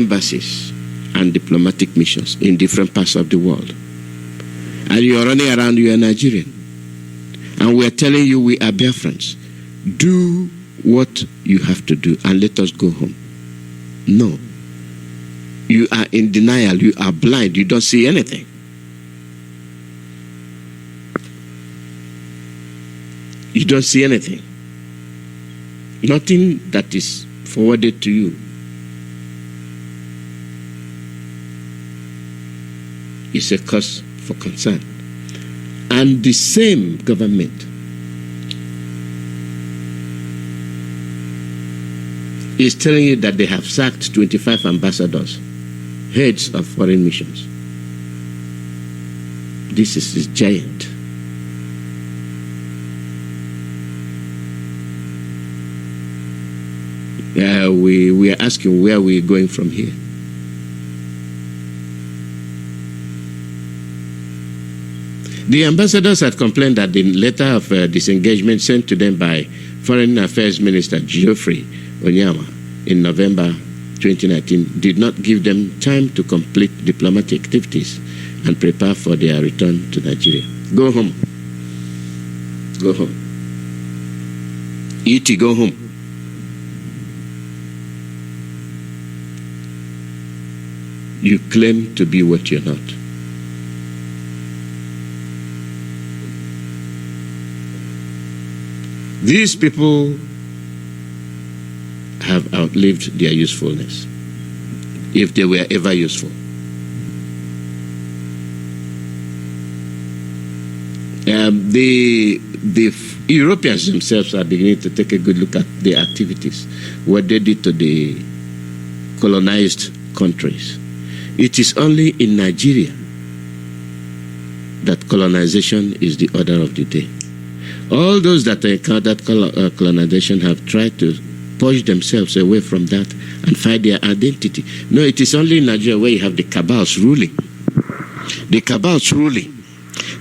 embassies and diplomatic missions in different parts of the world. And you're running around, you are Nigerian. And we're telling you we are Biafrans. Do what you have to do and let us go home. No. You are in denial. You are blind. You don't see anything. You don't see anything. Nothing that is forwarded to you is a cause for concern. And the same government is telling you that they have sacked 25 ambassadors, heads of foreign missions. This is giant. We are asking where we are going from here. The ambassadors had complained that the letter of disengagement sent to them by Foreign Affairs Minister Geoffrey Onyama in November 2019 did not give them time to complete diplomatic activities and prepare for their return to Nigeria. Go home. Go home. E.T., go home. You claim to be what you're not. These people have outlived their usefulness, if they were ever useful. The Europeans themselves are beginning to take a good look at their activities, what they did to the colonized countries. It is only in Nigeria that colonization is the order of the day. All those that encountered colonization have tried to push themselves away from that and find their identity. No, it is only in Nigeria where you have the cabals ruling. The cabals ruling.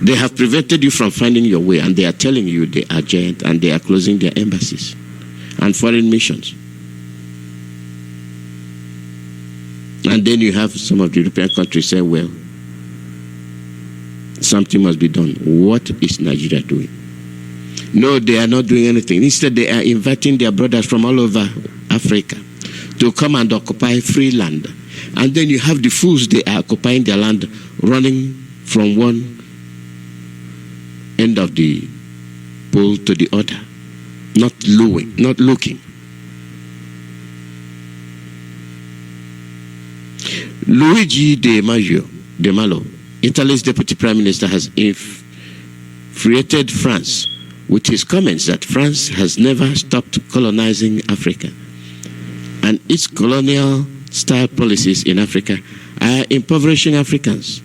They have prevented you from finding your way, and they are telling you they are giant, and they are closing their embassies and foreign missions. And then you have some of the European countries say, well, something must be done. What is Nigeria doing? No, they are not doing anything. Instead, they are inviting their brothers from all over Africa to come and occupy free land. And then you have the fools, they are occupying their land, running from one end of the pole to the other, not looking. Luigi De Malo, Italy's deputy prime minister, has infuriated France with his comments that France has never stopped colonizing Africa, and its colonial-style policies in Africa are impoverishing Africans.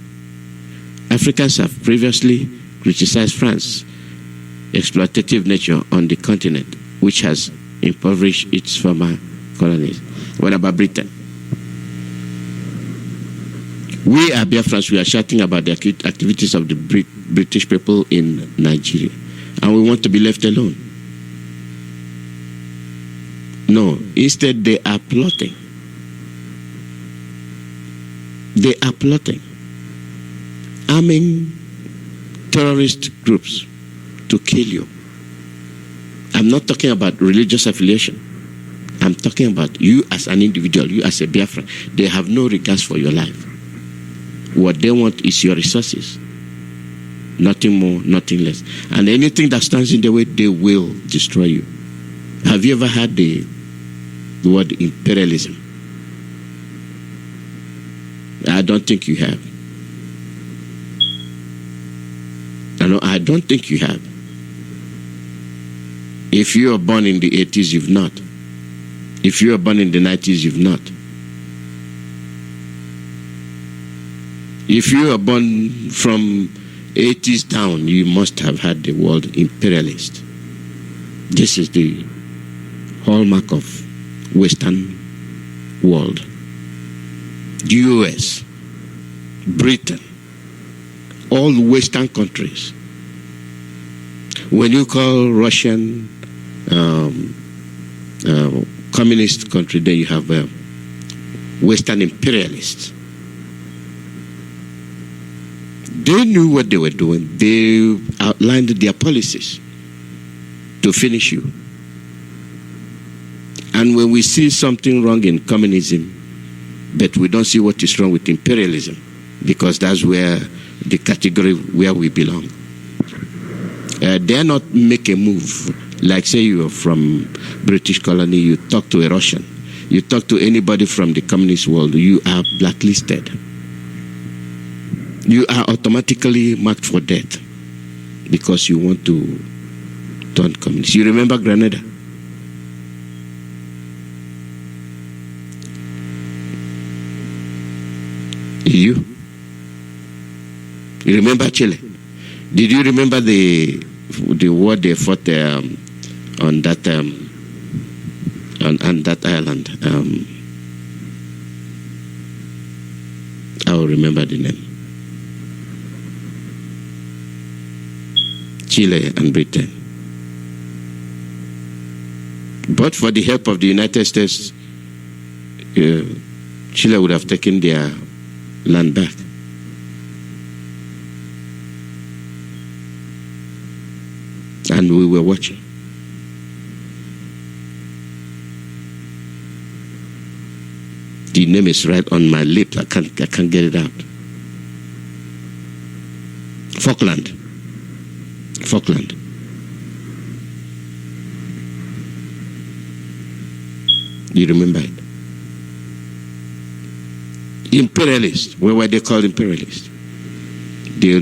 Africans have previously criticized France's exploitative nature on the continent, which has impoverished its former colonies. What about Britain? We are Biafrans, we are shouting about the activities of the British people in Nigeria, and we want to be left alone. No, instead they are plotting. They are plotting, arming terrorist groups to kill you. I'm not talking about religious affiliation. I'm talking about you as an individual, you as a Biafran. They have no regards for your life. What they want is your resources. Nothing more, nothing less. And anything that stands in the way, they will destroy you. Have you ever heard the word imperialism? I don't think you have. I don't think you have. If you were born in the 80s, you've not. If you were born in the 90s, you've not. If you were born from 80s down, you must have had the word imperialist. This is the hallmark of Western world. The US, Britain, all Western countries. When you call Russian communist country, then you have Western imperialists. They knew what they were doing. They outlined their policies to finish you. And when we see something wrong in communism, but we don't see what is wrong with imperialism, because that's where the category where we belong. They are not make a move. Like say you are from British colony, you talk to a Russian, you talk to anybody from the communist world, you are blacklisted. You are automatically marked for death because you want to turn communist. You remember Grenada? You remember Chile? Did you remember the war they fought on that on that island? I will remember the name. Chile and Britain. But for the help of the United States, Chile would have taken their land back. And we were watching. The name is right on my lips. I can't get it out. Falkland. You remember it? Imperialists. What were they called imperialists? They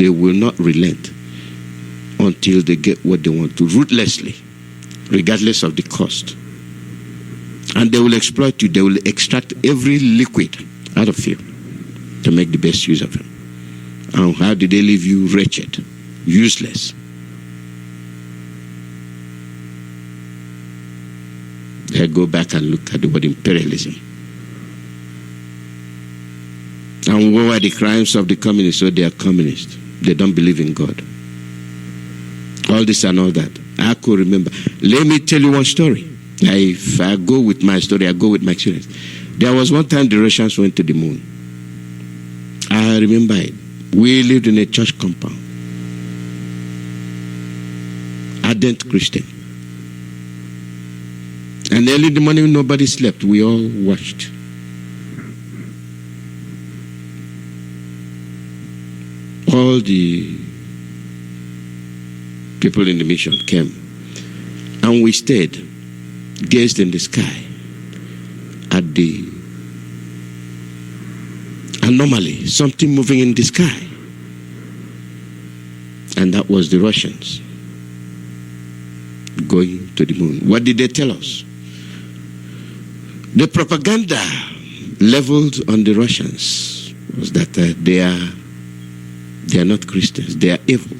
will not relent until they get what they want to, ruthlessly, regardless of the cost. And they will exploit you. They will extract every liquid out of you to make the best use of it. And how did they leave you? Wretched, useless. They go back and look at the word imperialism. And what were the crimes of the communists? So they are communists. They don't believe in God. All this and all that. I could remember. Let me tell you one story. If I go with my story, I go with my experience. There was one time the Russians went to the moon. I remember it. We lived in a church compound. Ardent Christian. And early in the morning, nobody slept. We all watched. All the people in the mission came. And we stayed, gazed in the sky at the anomaly, something moving in the sky. And that was the Russians going to the moon. What did they tell us? The propaganda leveled on the Russians was that they are not Christians, they are evil.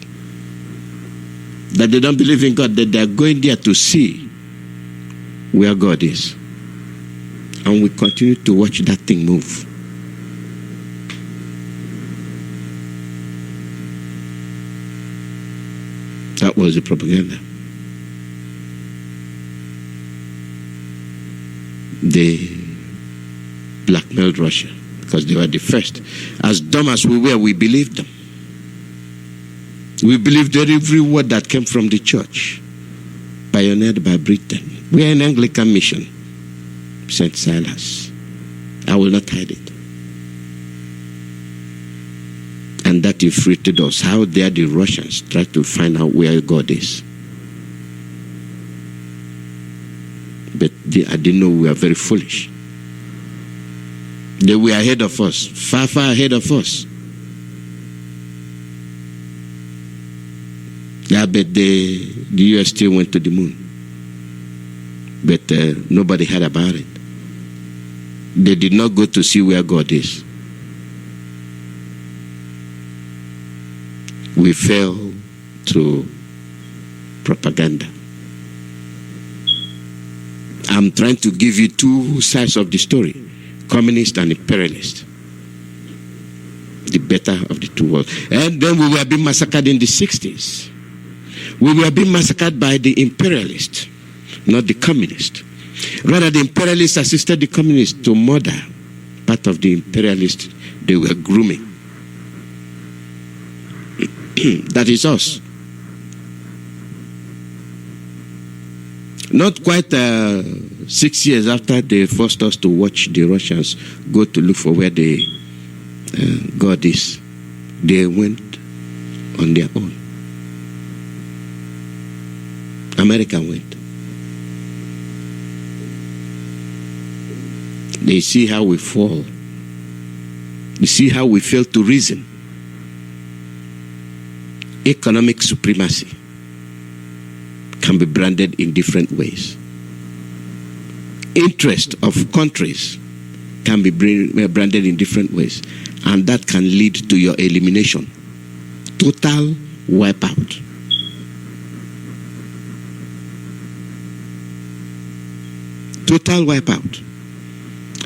That they don't believe in God, that they are going there to see where God is. And we continue to watch that thing move. That was the propaganda. They blackmailed Russia because they were the first. As dumb as we were, we believed them. We believed every word that came from the church, pioneered by Britain. We are an Anglican mission, St. Silas. I will not hide it. And that infuriated us. How dare the Russians try to find out where God is? But I didn't know we were very foolish. They were ahead of us, far, far ahead of us. Yeah, but the US still went to the moon. But nobody heard about it. They did not go to see where God is. We fell to propaganda. I'm trying to give you two sides of the story, communist and imperialist. The better of the two worlds. And then we were being massacred in the 60s. We were being massacred by the imperialists, not the communists. Rather, the imperialists assisted the communists to murder part of the imperialists they were grooming. That is us. Not quite 6 years after they forced us to watch the Russians go to look for where they got this, they went on their own. America went. They see how we fall. You see how we fail to reason. Economic supremacy can be branded in different ways. Interest of countries can be branded in different ways. And that can lead to your elimination. Total wipeout. Total wipeout.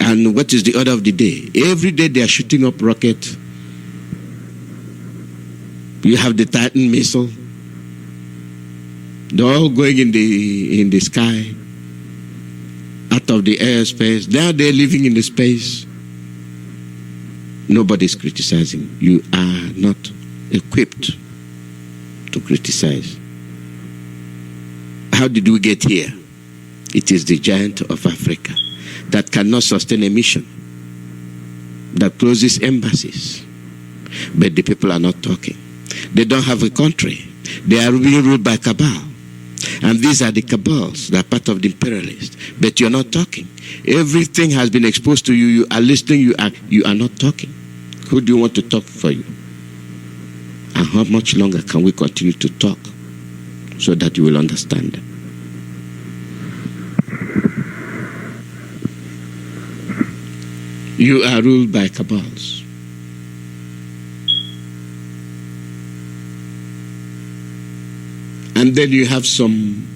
And what is the order of the day? Every day they are shooting up rockets. You have the Titan missile. They're all going in the sky, out of the airspace. Now they're living in the space. Nobody's criticizing. You are not equipped to criticize. How did we get here? It is the giant of Africa that cannot sustain a mission, that closes embassies. But the people are not talking. They don't have a country. They are being ruled by cabal. And these are the cabals that are part of the imperialists. But you're not talking. Everything has been exposed to you. You are listening. You are not talking. Who do you want to talk for you? And how much longer can we continue to talk so that you will understand? You are ruled by cabals. And then you have some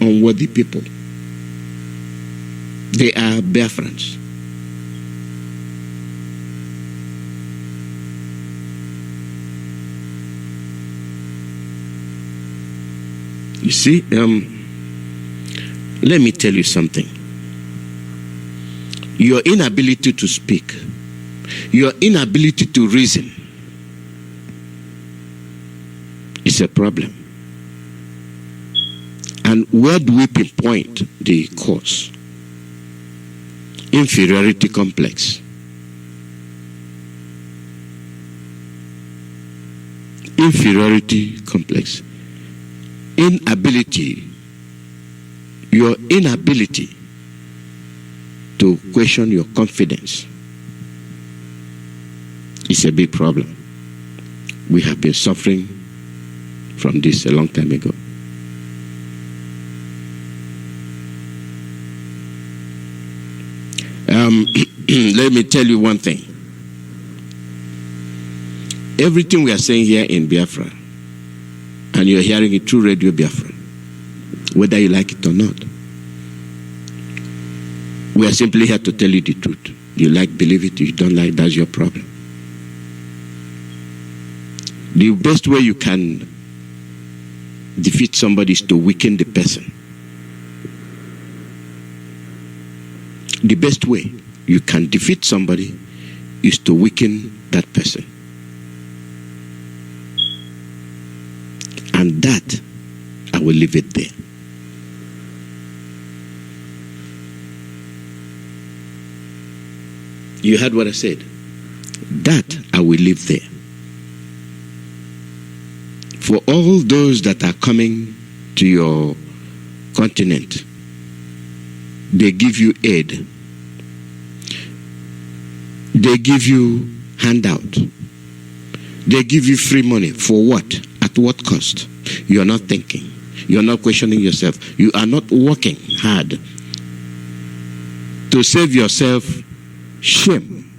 unworthy people. They are Biafrans. You see, let me tell you something. Your inability to speak, your inability to reason is a problem. And where do we pinpoint the cause? Inferiority complex. Inferiority complex. Inability. Your inability to question your confidence is a big problem. We have been suffering from this a long time ago. Let me tell you one thing. Everything we are saying here in Biafra, and you're hearing it through Radio Biafra, whether you like it or not, we are simply here to tell you the truth. You like, believe it. You don't like, that's your problem. The best way you can defeat somebody is to weaken the person. The best way you can defeat somebody is to weaken that person. And that, I will leave it there. You heard what I said? That, I will leave there. For all those that are coming to your continent, they give you aid. They give you handout. They give you free money. For what? At what cost? You are not thinking. You are not questioning yourself. You are not working hard to save yourself shame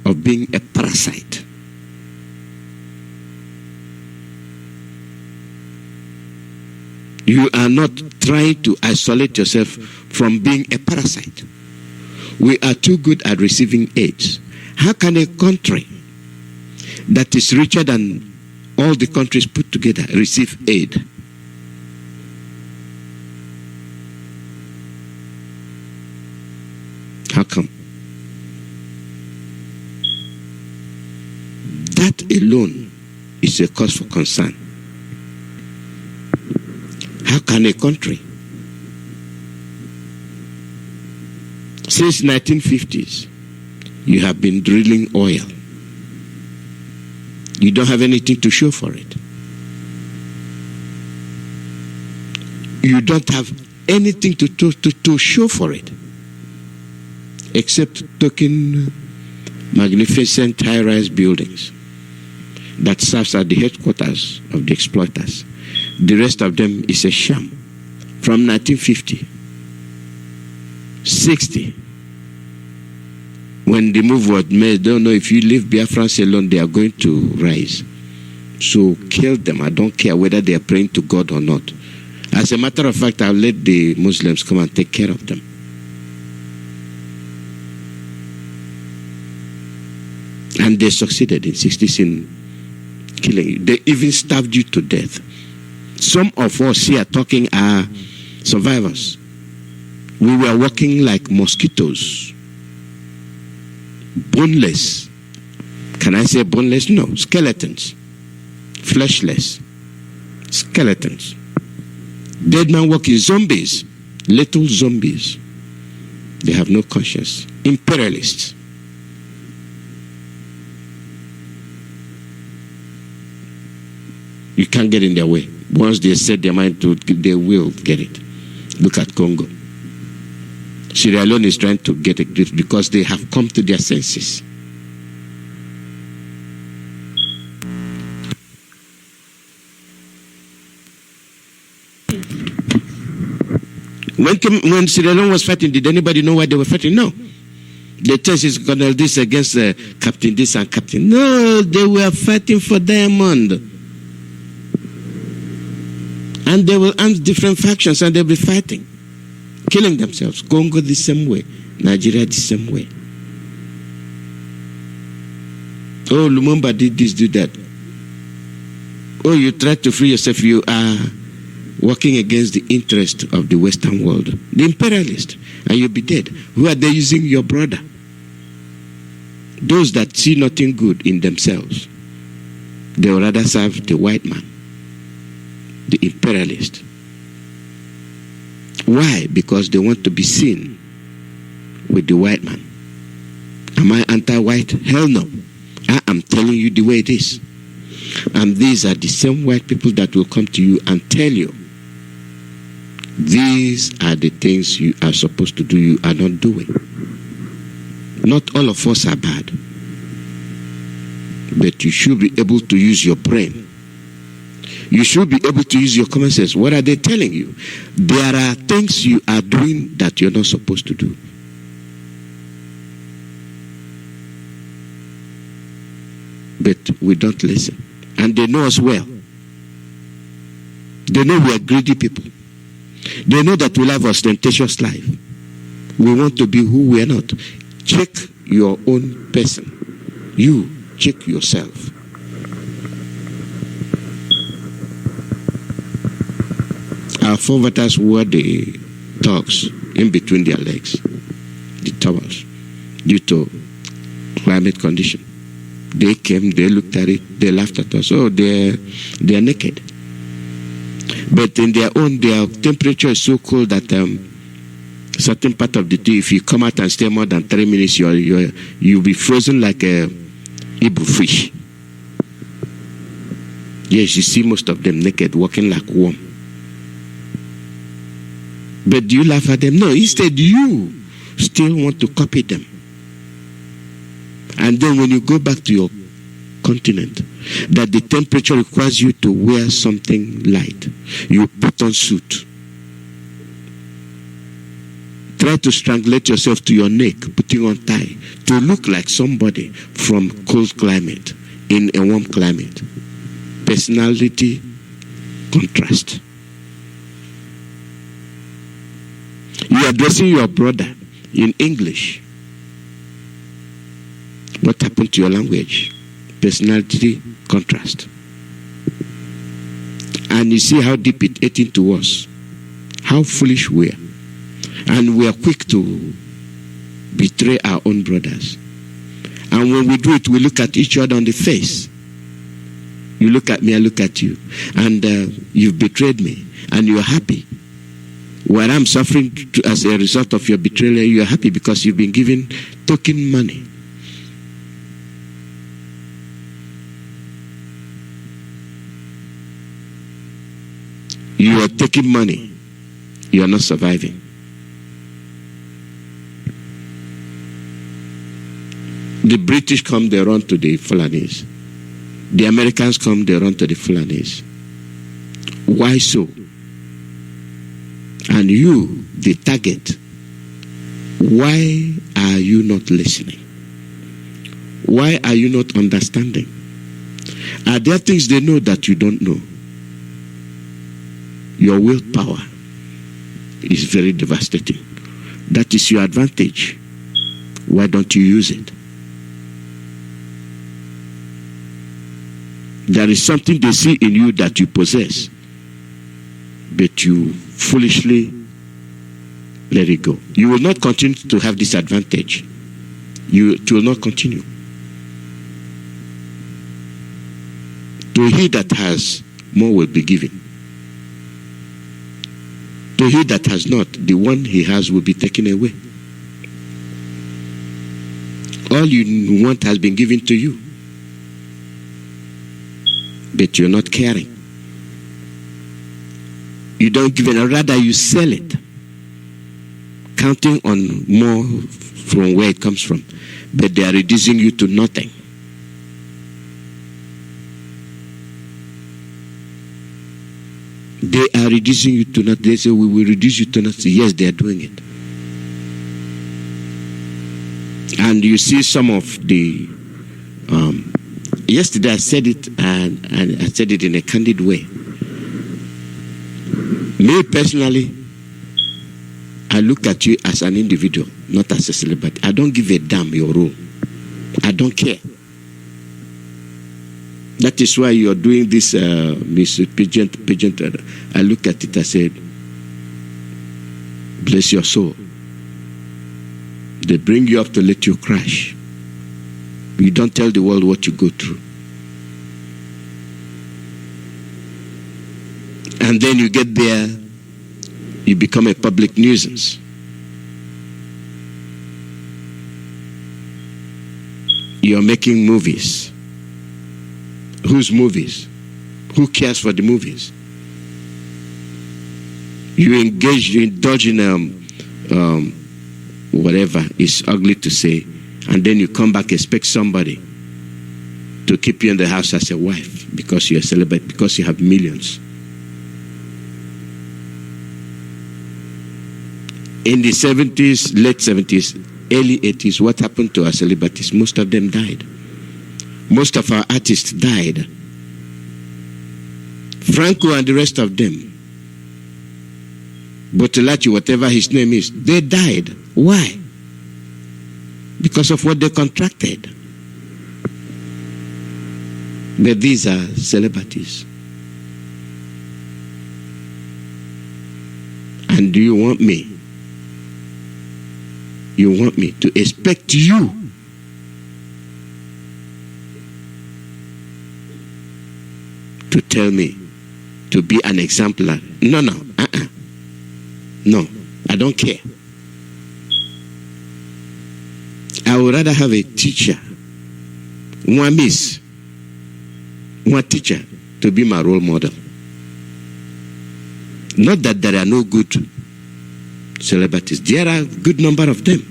of being a parasite. You are not trying to isolate yourself from being a parasite. We are too good at receiving aids. How can a country that is richer than all the countries put together receive aid? overcome. That alone is a cause for concern. How can a country, since 1950s, you have been drilling oil, you don't have anything to show for it. You don't have anything to show for it, except token magnificent high-rise buildings that serves as the headquarters of the exploiters. The rest of them is a sham. From 1950, 60, when the move was made, don't know if you leave Biafrans alone, they are going to rise. So kill them. I don't care whether they are praying to God or not. As a matter of fact, I'll let the Muslims come and take care of them. And they succeeded in 60s in killing you. They even starved you to death. Some of us here talking are survivors. We were walking like mosquitoes. Boneless. Can I say boneless? No. Skeletons. Fleshless. Skeletons. Dead man walking. Zombies. Little zombies. They have no conscience. Imperialists. You can't get in their way. Once they set their mind to it, they will get it. Look at Congo. Sierra Leone is trying to get it because they have come to their senses. When Sierra Leone was fighting, did anybody know why they were fighting? No. The test is Colonel this against Captain this and Captain. No, they were fighting for diamond. And they will arm different factions and they'll be fighting, killing themselves. Congo the same way, Nigeria the same way. Oh, Lumumba did this, do that. Oh, you tried to free yourself. You are working against the interest of the Western world, the imperialist, and you'll be dead. Who are they using? Your brother. Those that see nothing good in themselves, they will rather serve the white man, the imperialist. Why? Because they want to be seen with the white man. Am I anti-white? Hell no. I am telling you the way it is. And these are the same white people that will come to you and tell you, these are the things you are supposed to do, you are not doing. Not all of us are bad. But you should be able to use your brain. You should be able to use your common sense. What are they telling you? There are things you are doing that you're not supposed to do. But we don't listen. And they know us well. They know we are greedy people. They know that we live an ostentatious life. We want to be who we are not. Check your own person. You check yourself. Our forefathers wore the togs in between their legs, the towels, due to climate condition. They came, they looked at it, they laughed at us. Oh, they are naked. But in their temperature is so cold that certain part of the day, if you come out and stay more than 3 minutes, you'll be frozen like a Hebrew fish. Yes, you see most of them naked, walking like worm. But do you laugh at them? No, instead you still want to copy them. And then when you go back to your continent, that the temperature requires you to wear something light, you put on suit. Try to strangulate yourself to your neck, putting on tie, to look like somebody from cold climate in a warm climate. Personality contrast. You are addressing your brother in English. What happened to your language? Personality contrast. And you see how deep it ate into us. How foolish we are. And we are quick to betray our own brothers. And when we do it, we look at each other on the face. You look at me, I look at you. And you've betrayed me, and you're happy. While I'm suffering as a result of your betrayal, you're happy because you've been given token money. You are taking money. You are not surviving. The British come, they run to the Fulanese. The Americans come, they run to the Fulanese. Why so? And you, the target, why are you not listening? Why are you not understanding? Are there things they know that you don't know? Your willpower is very devastating. That is your advantage. Why don't you use it? There is something they see in you that you possess, but you foolishly let it go. You will not continue to have this advantage. It will not continue. To he that has, more will be given. To he that has not, the one he has will be taken away. All you want has been given to you, but you're not caring. You don't give it, rather you sell it, counting on more from where it comes from, but they are reducing you to nothing. They are reducing you to nothing. They say, we will reduce you to nothing. Yes, they are doing it. And you see some of the... yesterday I said it, and I said it in a candid way. Me personally, I look at you as an individual, not as a celebrity. I don't give a damn your role. I don't care. That is why you're doing this Miss Pageant. I look at it, I said, bless your soul. They bring you up to let you crash. You don't tell the world what you go through. And then you get there, you become a public nuisance. You're making movies. Whose movies? Who cares for the movies? You indulge in whatever is ugly to say, and then you come back, expect somebody to keep you in the house as a wife because you're a celibate, because you have millions. In the 70s, late 70s, early 80s, what happened to our celebrities? Most of them died. Most of our artists died. Franco and the rest of them. Botolacci, whatever his name is, they died. Why? Because of what they contracted. But these are celebrities. And do you want me? You want me to expect you to tell me to be an exemplar? No. No, I don't care. I would rather have a teacher, one miss, one teacher to be my role model. Not that there are no good celebrities. There are a good number of them.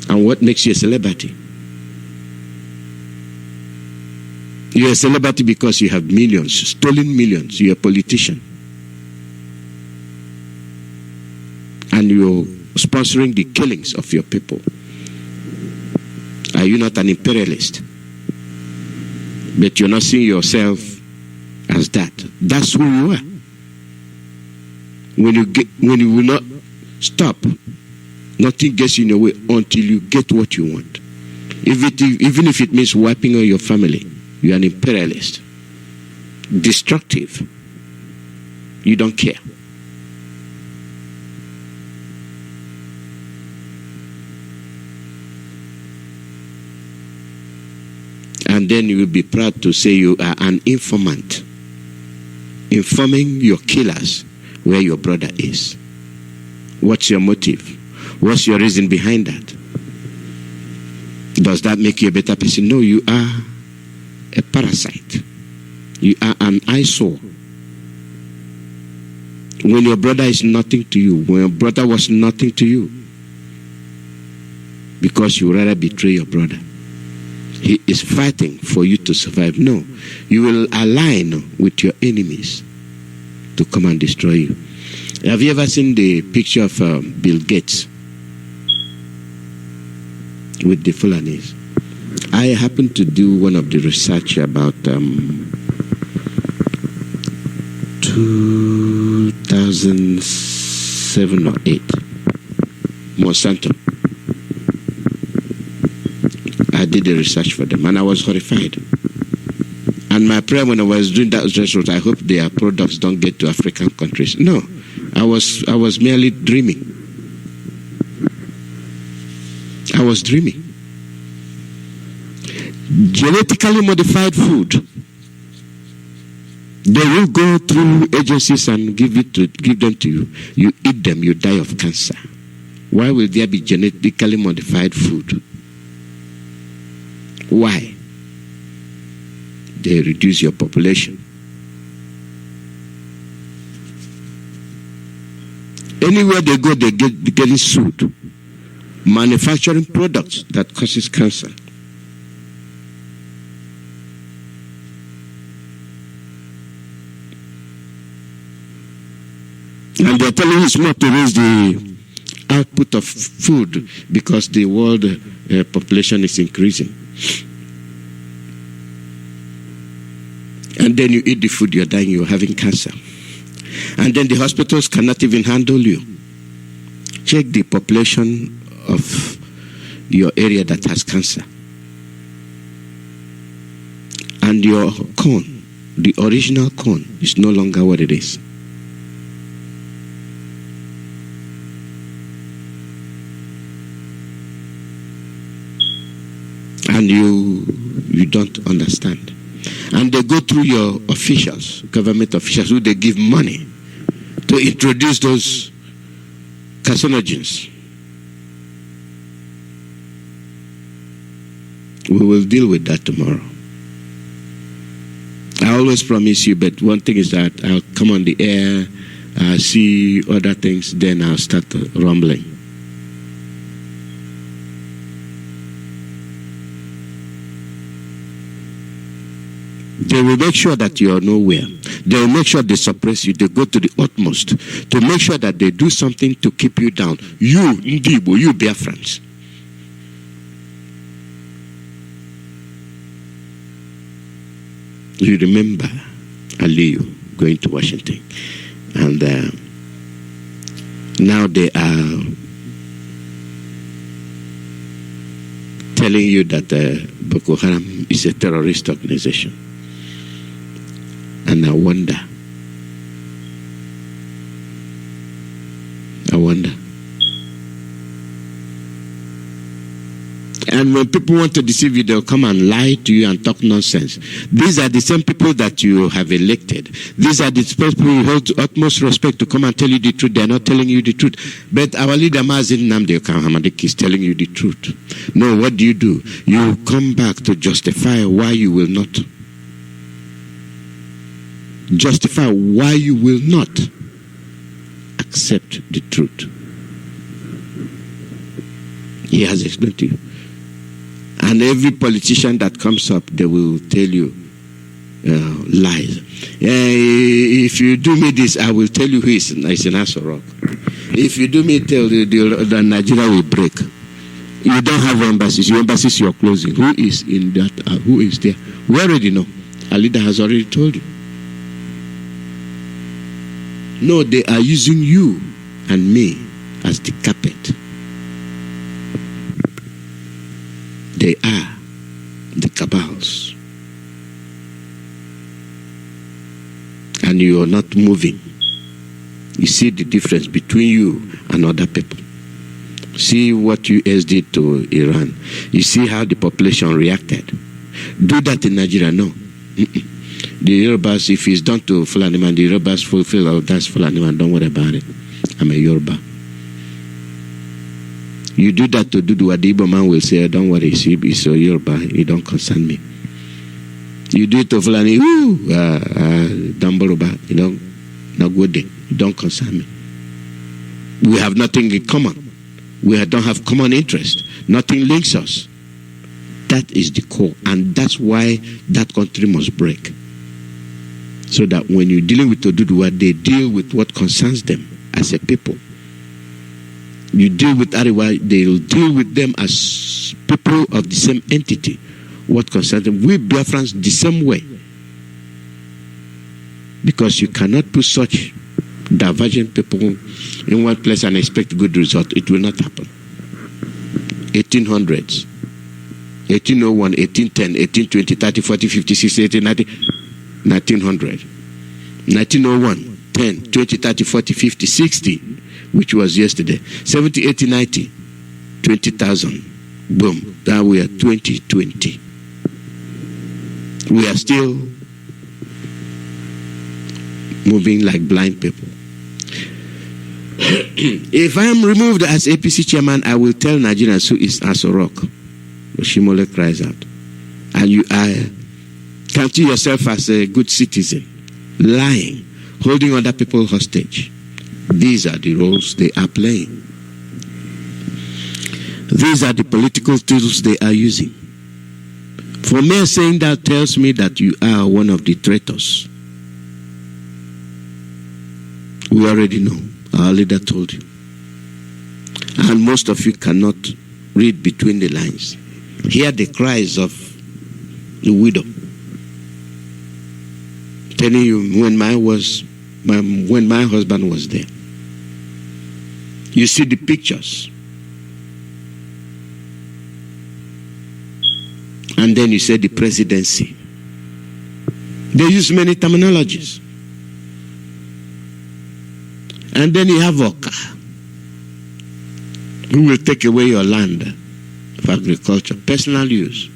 And what makes you a celebrity? You're a celebrity because you have millions, stolen millions. You're a politician. And you're sponsoring the killings of your people. Are you not an imperialist? But you're not seeing yourself as that. That's who you are. When you will not stop, nothing gets in your way until you get what you want. Even if it means wiping out your family, you're an imperialist. Destructive. You don't care. And then you will be proud to say you are an informant, informing your killers where your brother is. What's your motive? What's your reason behind that? Does that make you a better person? No, you are a parasite. You are an eyesore. When your brother is nothing to you, when your brother was nothing to you, because you rather betray your brother. He is fighting for you to survive. No, you will align with your enemies to come and destroy you. Have you ever seen the picture of Bill Gates with the Fulanis? I happened to do one of the research about 2007 or 8, Monsanto. I did the research for them, and I was horrified. And my prayer when I was doing that research was, I hope their products don't get to African countries. No, I was merely dreaming. I was dreaming. Genetically modified food. They will go through agencies and give them to you. You eat them, you die of cancer. Why will there be genetically modified food? Why? They reduce your population. Anywhere they go, they get getting sued. Manufacturing products that causes cancer. And they're telling us not to raise the output of food because the world population is increasing. And then you eat the food, you're dying, you're having cancer. And then the hospitals cannot even handle you. Check the population of your area that has cancer. And your corn, the original corn, is no longer what it is. And you don't understand. And they go through your officials, government officials, who they give money to introduce those carcinogens. We will deal with that tomorrow. I always promise you, but one thing is that I'll come on the air, see other things, then I'll start rumbling. They will make sure that you are nowhere. They will make sure they suppress you. They go to the utmost to make sure that they do something to keep you down. You, Ndibo, you Biafrans. You remember Aliyu going to Washington. And now they are telling you that Boko Haram is a terrorist organization. And I wonder. And when people want to deceive you, they'll come and lie to you and talk nonsense. These are the same people that you have elected. These are the people you hold utmost respect to come and tell you the truth. They're not telling you the truth. But our leader, Mazi is telling you the truth. No, what do? You come back to justify why you will not. Justify why you will not accept the truth. He has explained to you. And every politician that comes up, they will tell you lies. If you do me this, I will tell you who is in Aso Rock. If you do me, tell the Nigeria will break. You don't have embassies. Your embassies you are closing. Who is in that? Who is there? We already know. Our leader has already told you. No, they are using you and me as the carpet. They are the cabals. And you are not moving. You see the difference between you and other people. See what US did to Iran. You see how the population reacted. Do that in Nigeria? No. The Yorubas, if it's done to Fulani man, the Yorubas fulfill, oh, that's Fulani man, don't worry about it. I'm a Yoruba. You do that to Dudu, the Igbo man will say, don't worry, it's a Yoruba, it don't concern me. You do it to Fulani, Dambaruba, you know, Nagode, it don't concern me. We have nothing in common. We don't have common interest. Nothing links us. That is the core, and that's why that country must break. So that when you're dealing with Oduduwa, they deal with what concerns them as a people. You deal with Ariwa, they'll deal with them as people of the same entity. What concerns them, we Biafrans the same way. Because you cannot put such divergent people in one place and expect good result. It will not happen. 1800s. 1801, 1810, 1820, 30, 40, 50, 60, 80, 90, 1900. 1901, 10, 20, 30, 40, 50, 60, which was yesterday. 70, 80, 90, 20,000. Boom. Now we are 2020. We are still moving like blind people. If I am removed as APC chairman, I will tell Nigerians who is Asorok. Shimole cries out. And you count yourself as a good citizen, lying, holding other people hostage. These are the roles they are playing. These are the political tools they are using. For me saying that tells me that you are one of the traitors. We already know. Our leader told you. And most of you cannot read between the lines. Hear the cries of the widow. Telling you when my husband was there. You see the pictures. And then you say the presidency. They use many terminologies. And then you have Oka, who will take away your land for agriculture, personal use.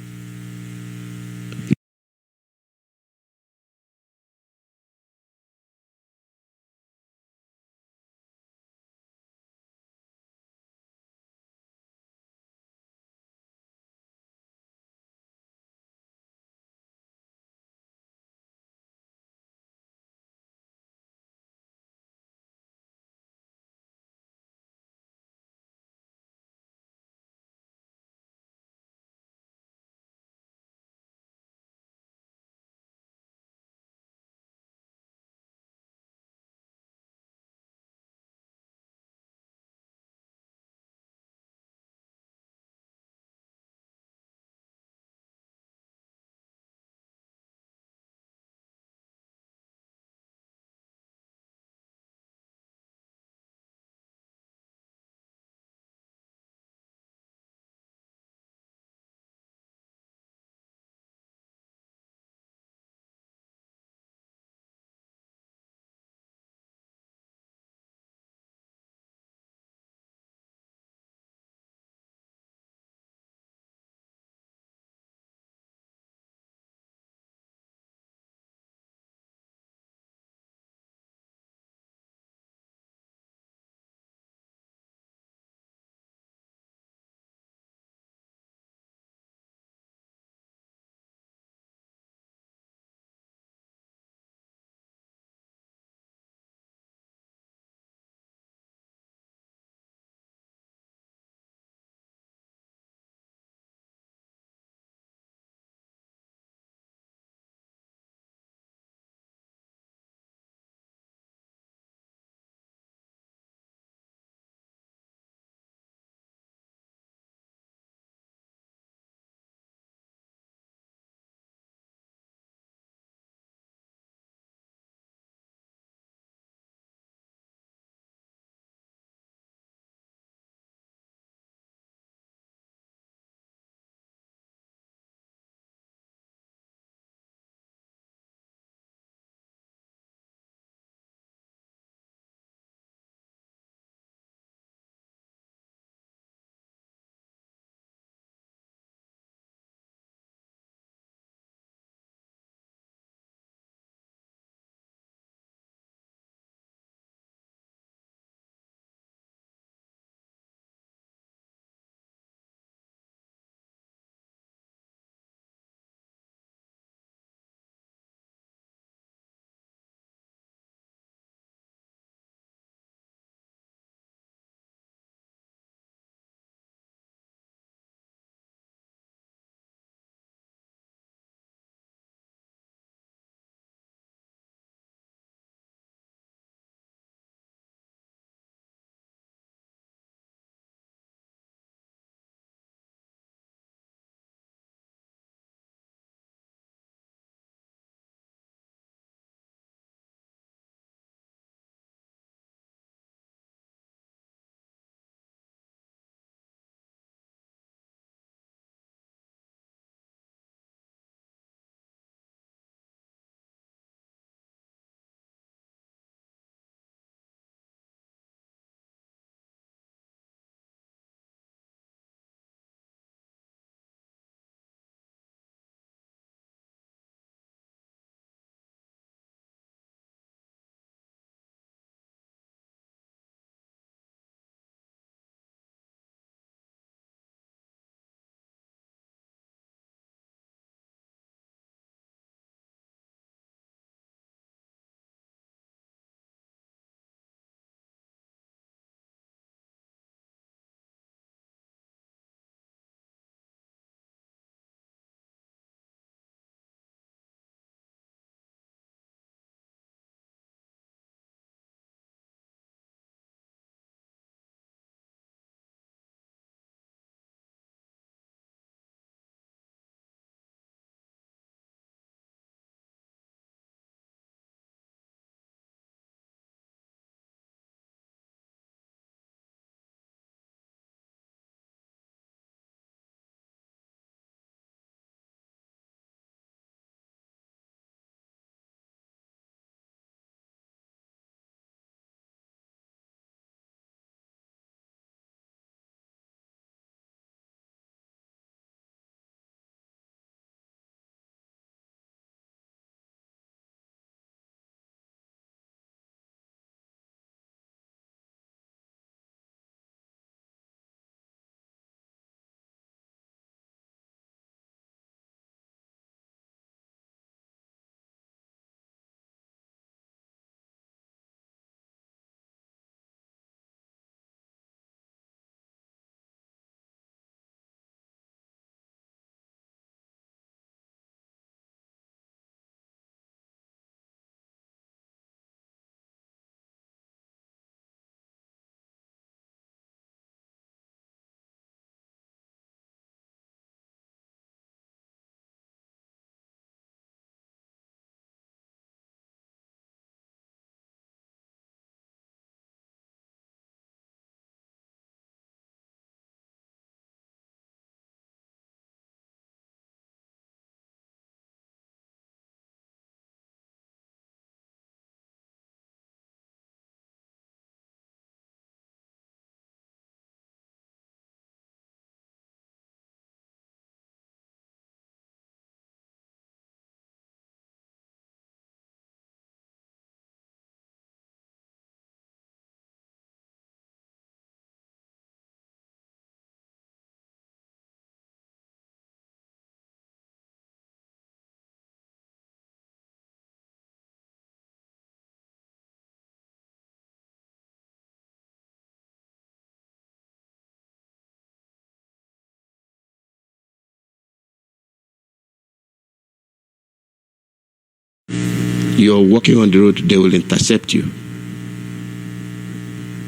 You're walking on the road, they will intercept you.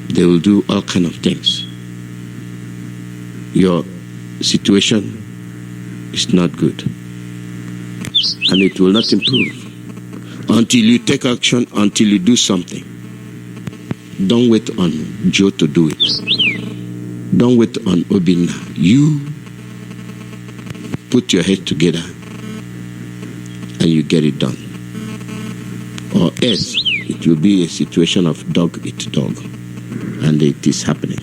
They will do all kind of things. Your situation is not good. And it will not improve until you take action, until you do something. Don't wait on Joe to do it. Don't wait on Obina. You put your head together and you get it done. Or else it will be a situation of dog eat dog. And it is happening.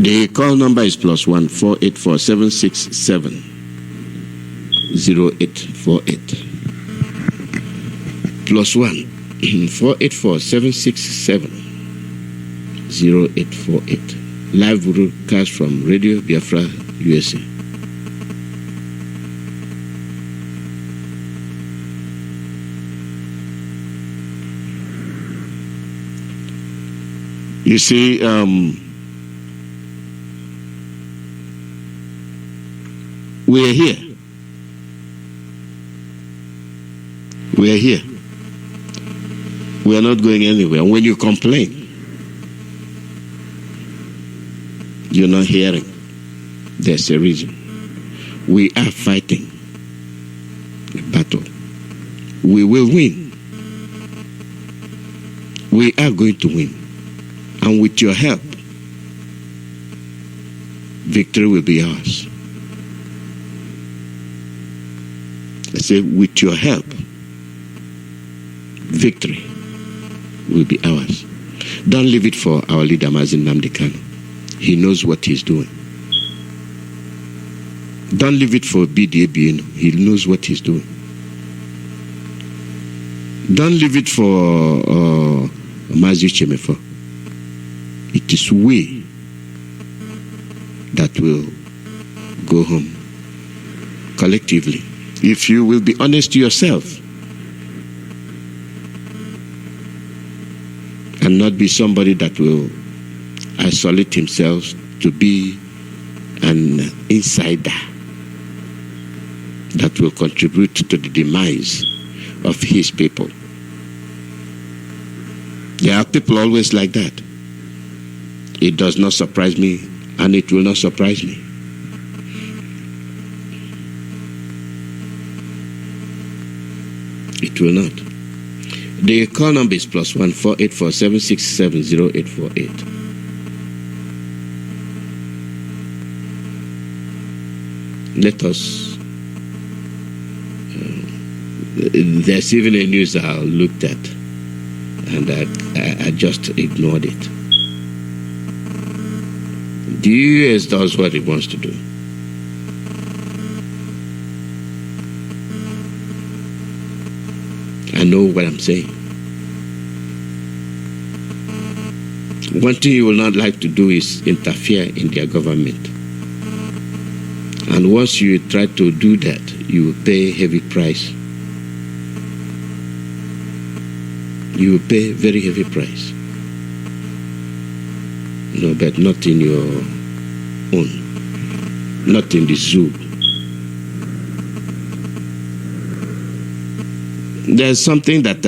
The call number is +1 484 767 0848. +1 484 767 0848. Live broadcast from Radio Biafra, USA. You see, we are here. We are here. We are not going anywhere. When you complain, you're not hearing. There's a reason. We are fighting a battle. We will win. We are going to win. And with your help, victory will be ours. I say, with your help, victory will be ours. Don't leave it for our leader, Mazi. He knows what he's doing. Don't leave it for BDAB. He knows what he's doing. Don't leave it for Mazi Chemefo. It is we that will go home collectively. If you will be honest to yourself and not be somebody that will isolate himself to be an insider that will contribute to the demise of his people. There are people always like that. It does not surprise me, and it will not surprise me. It will not. The call number is +1 484 767 0848. Let us. There's even a news I looked at, and I just ignored it. The US does what it wants to do. I know what I'm saying. One thing you will not like to do is interfere in their government. And once you try to do that, you will pay a heavy price. You will pay a very heavy price. No, but not in your own. Not in the zoo. There's something that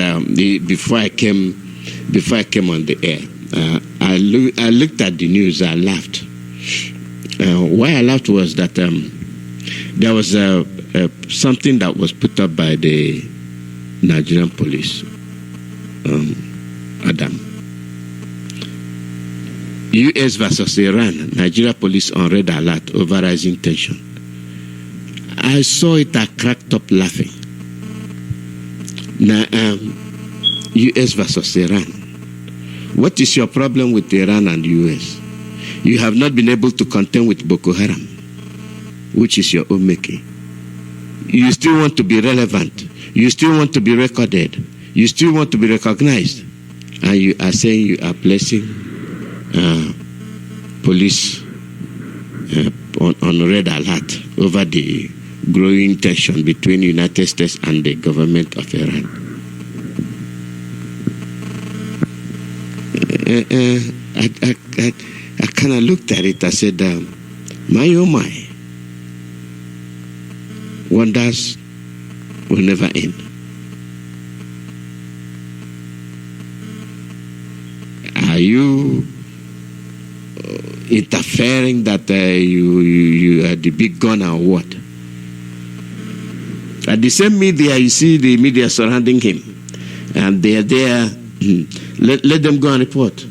before I came on the air, I looked at the news. I laughed. Why I laughed was that there was something that was put up by the Nigerian police. Adam. U.S. versus Iran. Nigeria police on red alert over rising tension. I saw it. I cracked up laughing. Now, U.S. versus Iran. What is your problem with Iran and U.S.? You have not been able to contend with Boko Haram, which is your own making. You still want to be relevant. You still want to be recorded. You still want to be recognized. And you are saying you are placing police on red alert over the growing tension between the United States and the government of Iran. I kind of looked at it. I said, my oh my, wonders will never end. Are you interfering that you are the big gun or what? At the same media, you see the media surrounding him, and they are there. Let them go and report.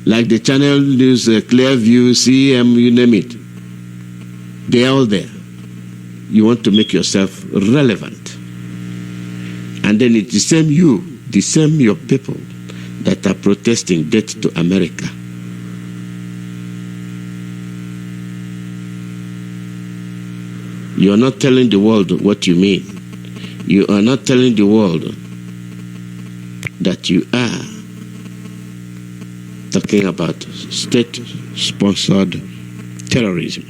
Like the channel news, Clearview, CM, you name it. They are all there. You want to make yourself relevant. And then it's the same your people that are protesting death to America. You are not telling the world what you mean. You are not telling the world that you are talking about state-sponsored terrorism.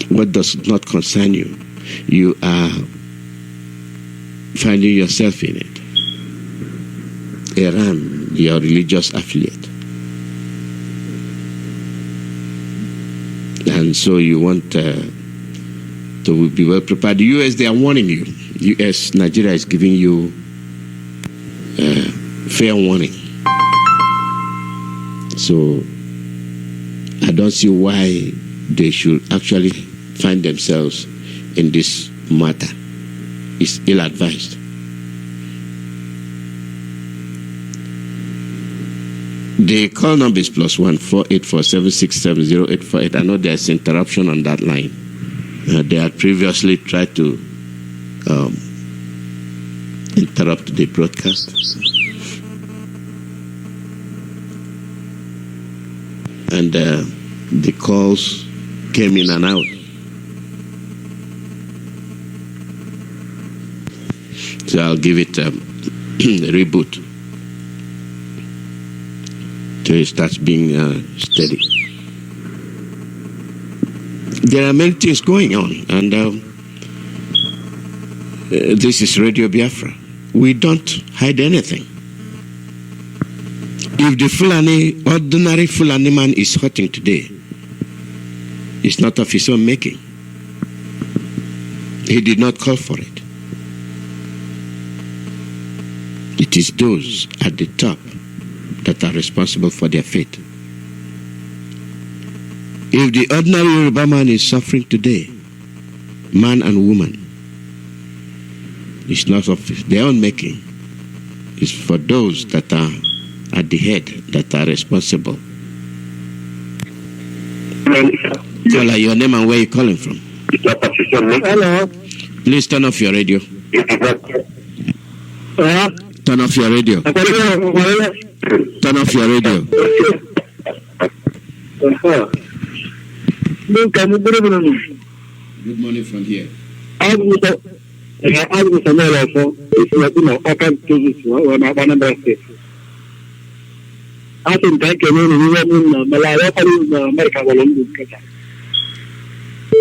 What does not concern you, you are finding yourself in it. Iran, your religious affiliate. And so you want to be well prepared. The U.S., they are warning you. U.S., Nigeria is giving you fair warning. So I don't see why they should actually find themselves in this matter. It's ill-advised. The call number is +1 4847670848. I know there's interruption on that line. They had previously tried to interrupt the broadcast. And the calls came in and out. So I'll give it a reboot till it starts being steady. There are many things going on, and this is Radio Biafra. We don't hide anything. If the ordinary Fulani man is hurting today, it's not of his own making. He did not call for it. It is those at the top that are responsible for their fate. If the ordinary Yoruba man is suffering today, man and woman, it's not of their own making. It's for those that are at the head that are responsible. Caller, your name and where you're calling from. Hello. Please turn off your radio. Turn off your radio. Turn off your radio. Good morning from here. I think I can only Malaya America.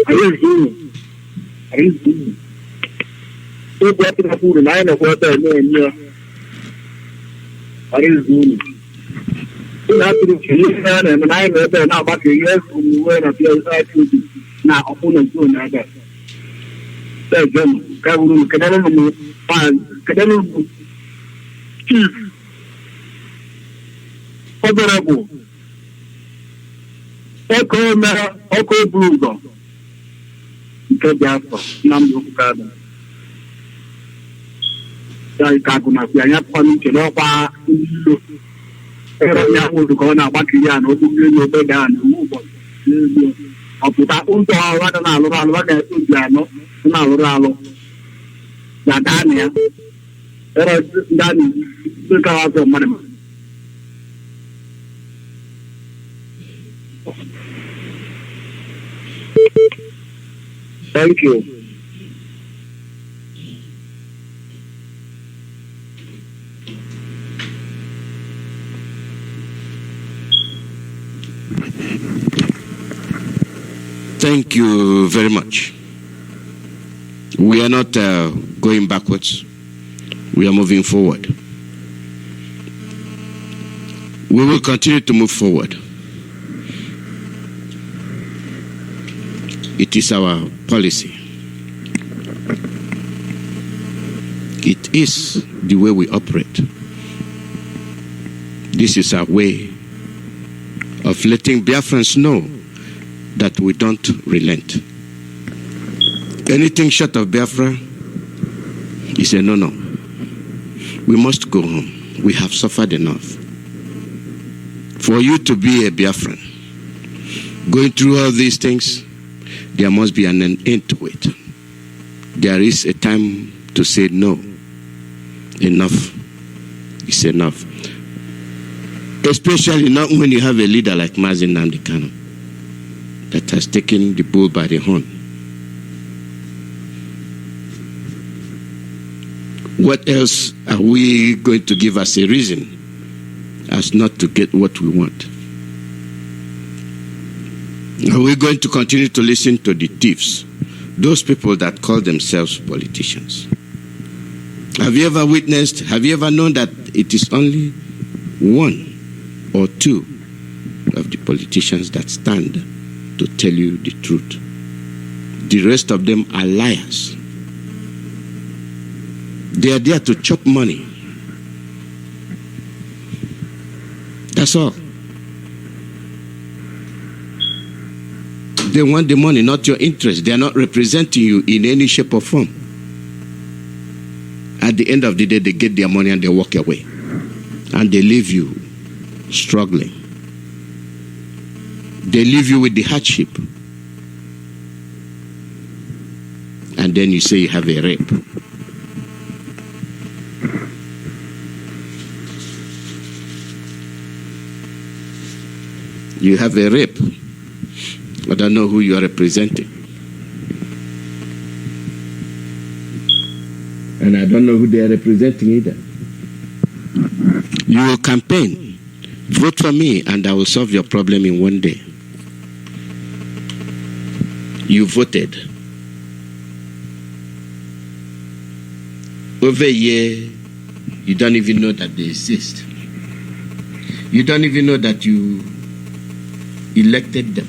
I didn't do it. So, what the food and I know what I know. I didn't do it. So, after the Chilean and I know that now back a year from where I feel I could now opponent to another. That's them. Canadian chief. Honorable. Oko Brugo. Biafra, Nambu Kada. Kakuna, Yaya Pami, Chenopa, Yamu to go now, Bakian, or to go down, move on. I'll put that unto our Radana, what I think, Nalo, Yadania. There is done, look out of money. Thank you. Thank you very much. We are not going backwards. We are moving forward. We will continue to move forward. It is our policy. It is the way we operate. This is our way of letting Biafrans know that we don't relent. Anything short of Biafra is a no-no. We must go home. We have suffered enough. For you to be a Biafran, going through all these things, there must be an end to it. There is a time to say no. Enough is enough. Especially not when you have a leader like Mazi that has taken the bull by the horn. What else are we going to give as a reason as not to get what we want? Are we going to continue to listen to the thieves, those people that call themselves politicians? Have you ever witnessed, have you ever known that it is only one or two of the politicians that stand to tell you the truth? The rest of them are liars. They are there to chop money. That's all. They want the money, not your interest. They are not representing you in any shape or form. At the end of the day, they get their money and they walk away. And they leave you struggling. They leave you with the hardship. And then you say you have a rape. You have a rape. I don't know who you are representing. And I don't know who they are representing either. You will campaign. Vote for me and I will solve your problem in one day. You voted. Over a year, you don't even know that they exist. You don't even know that you elected them.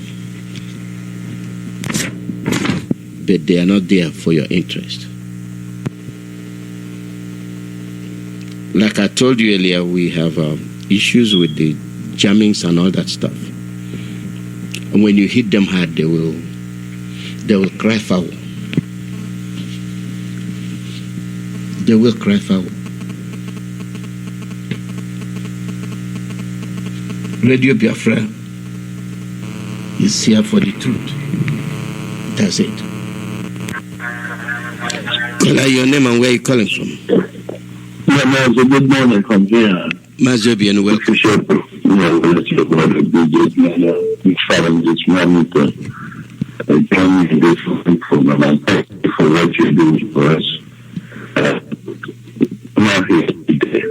But they are not there for your interest. Like I told you earlier, we have issues with the jammings and all that stuff. And when you hit them hard, they will cry foul. They will cry foul. Radio Biafra is here for the truth. That's it. Call out your name and where you calling from. Yeah, Mazi, good morning from here. Mazi, and welcome. Big fan this morning to join me in this program, and thank you for what you're doing for us. I'm not here today.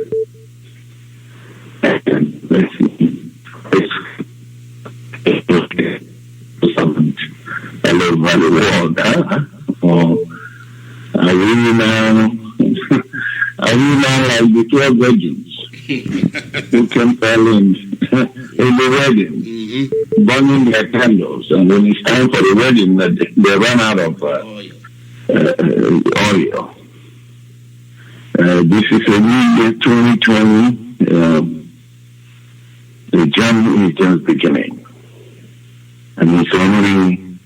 And let's see. It's something all over the world. Are we now like the 12 virgins who came in the wedding, burning their candles, and when it's time for the wedding, they run out of oil. This is a new year 2020. The journey is just beginning, and it's only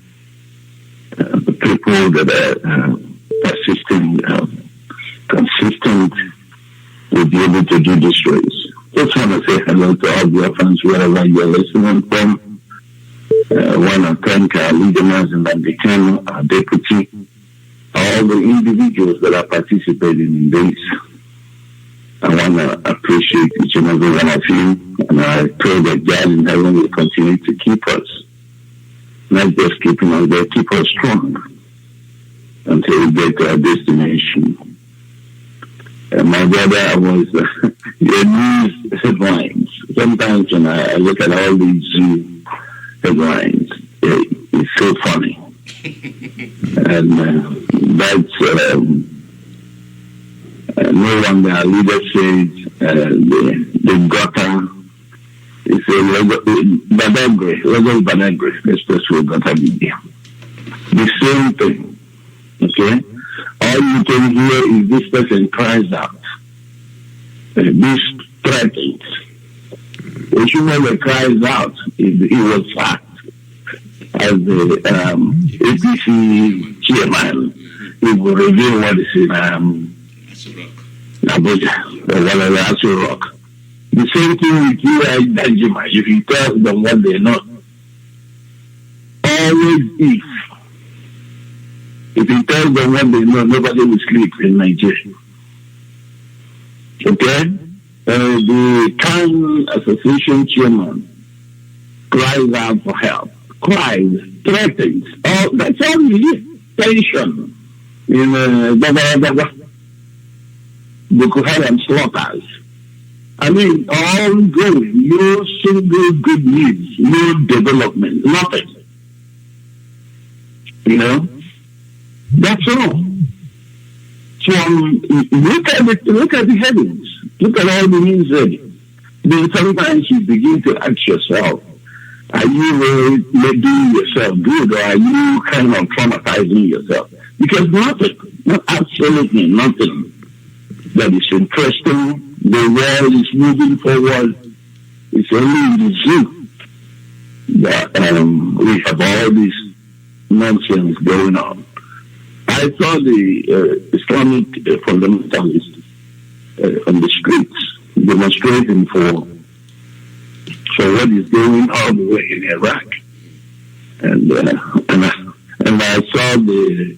the people that are persistent, consistent, will be able to do this race. Just want to say hello to all your friends wherever you're listening from. Want to thank our leaders and our deputy, all the individuals that are participating in this. I want to appreciate each and every one of you, and I pray that God in heaven will continue to keep us. Not just keeping us there, keep us strong until we get to our destination. My brother, I was your news headlines. Sometimes when I look at all these headlines, it's so funny. And that's no wonder our leader says the gutter. It's a Badagre expressway gutter media. The same thing. Okay? All you can hear is this person cries out. This threatens. Chukwuemeka cries out. It was fact. As the APC chairman, he will reveal what is in Abuja, or whatever, Aso Rock. The same thing with you, Dajima. If you tell them what they know, always if you tell them what they know, nobody will sleep in Nigeria. Okay? The Town Association chairman cries out for help, cries, threatens. That's all you hear. Tension in Boko Haram slaughters. I mean, all going, no single good news, no development, nothing. You know? That's all. So look at the headings. Look at all the news headings. Then sometimes you begin to ask yourself, are you doing yourself good, or are you kind of traumatizing yourself? Because nothing, absolutely nothing that is interesting. The world is moving forward. It's only in the zoo that we have all this nonsense going on. I saw the Islamic fundamentalists on the streets demonstrating for what is going on in Iraq, and I saw the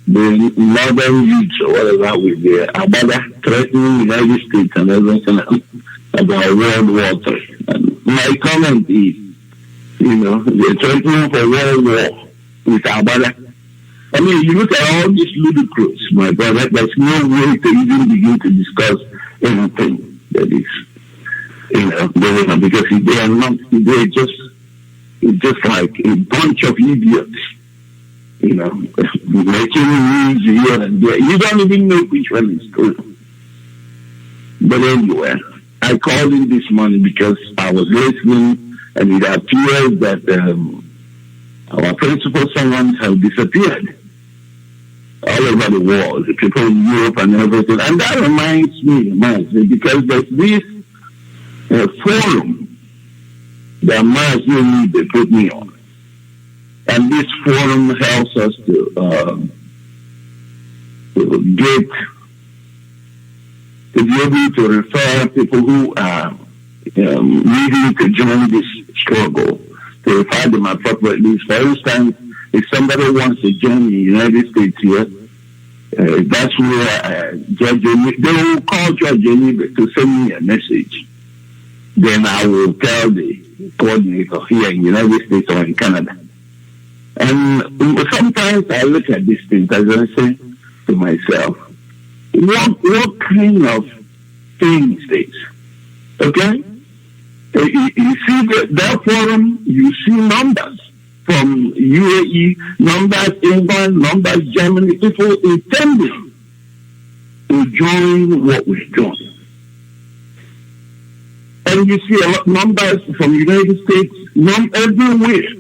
northern youths or whatever with the Abada threatening the United States and everything else about World War III. And my comment is, they're threatening for World War with Abada. I mean, you look at all these ludicrous, my brother, there's no way to even begin to discuss anything that is, going on, because they are not, it's just like a bunch of idiots, making news here and there. You don't even know which one is true. But anyway, I called in this morning because I was listening, and it appears that our principal servants have disappeared all over the world, the people in Europe and everything. And that reminds me, Mazi, because there's this forum that Mazi they put me on. And this forum helps us to be able to refer people who are needing to join this struggle, to refer them appropriately. For instance, if somebody wants to join the United States here, that's where Judge they will call Judge to send me a message. Then I will tell the coordinator here in the United States or in Canada. And sometimes I look at these things and I say to myself, what kind of thing is this? Okay? You see that forum, you see numbers from UAE, numbers England, numbers Germany, people intending to join what we're doing. And you see a lot numbers from the United States, everywhere.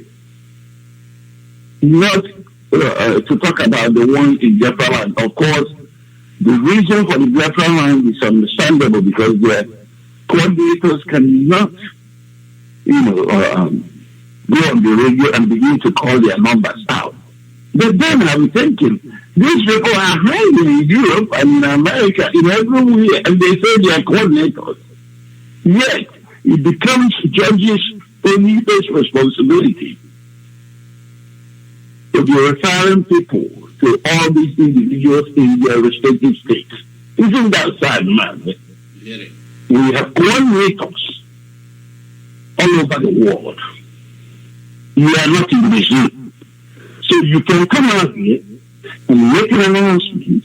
Not to talk about the one in Biafra land. Of course, the reason for the Biafra land is understandable because their coordinators cannot, go on the radio and begin to call their numbers out. But then I'm thinking, these people are hiding in Europe and in America, in everywhere, and they say they are coordinators. Yet, it becomes judges' only responsibility to be referring people to all these individuals in their respective states. Isn't that sad, man? We have coordinators all over the world. You are not in the zoo. So you can come out here and make an announcement,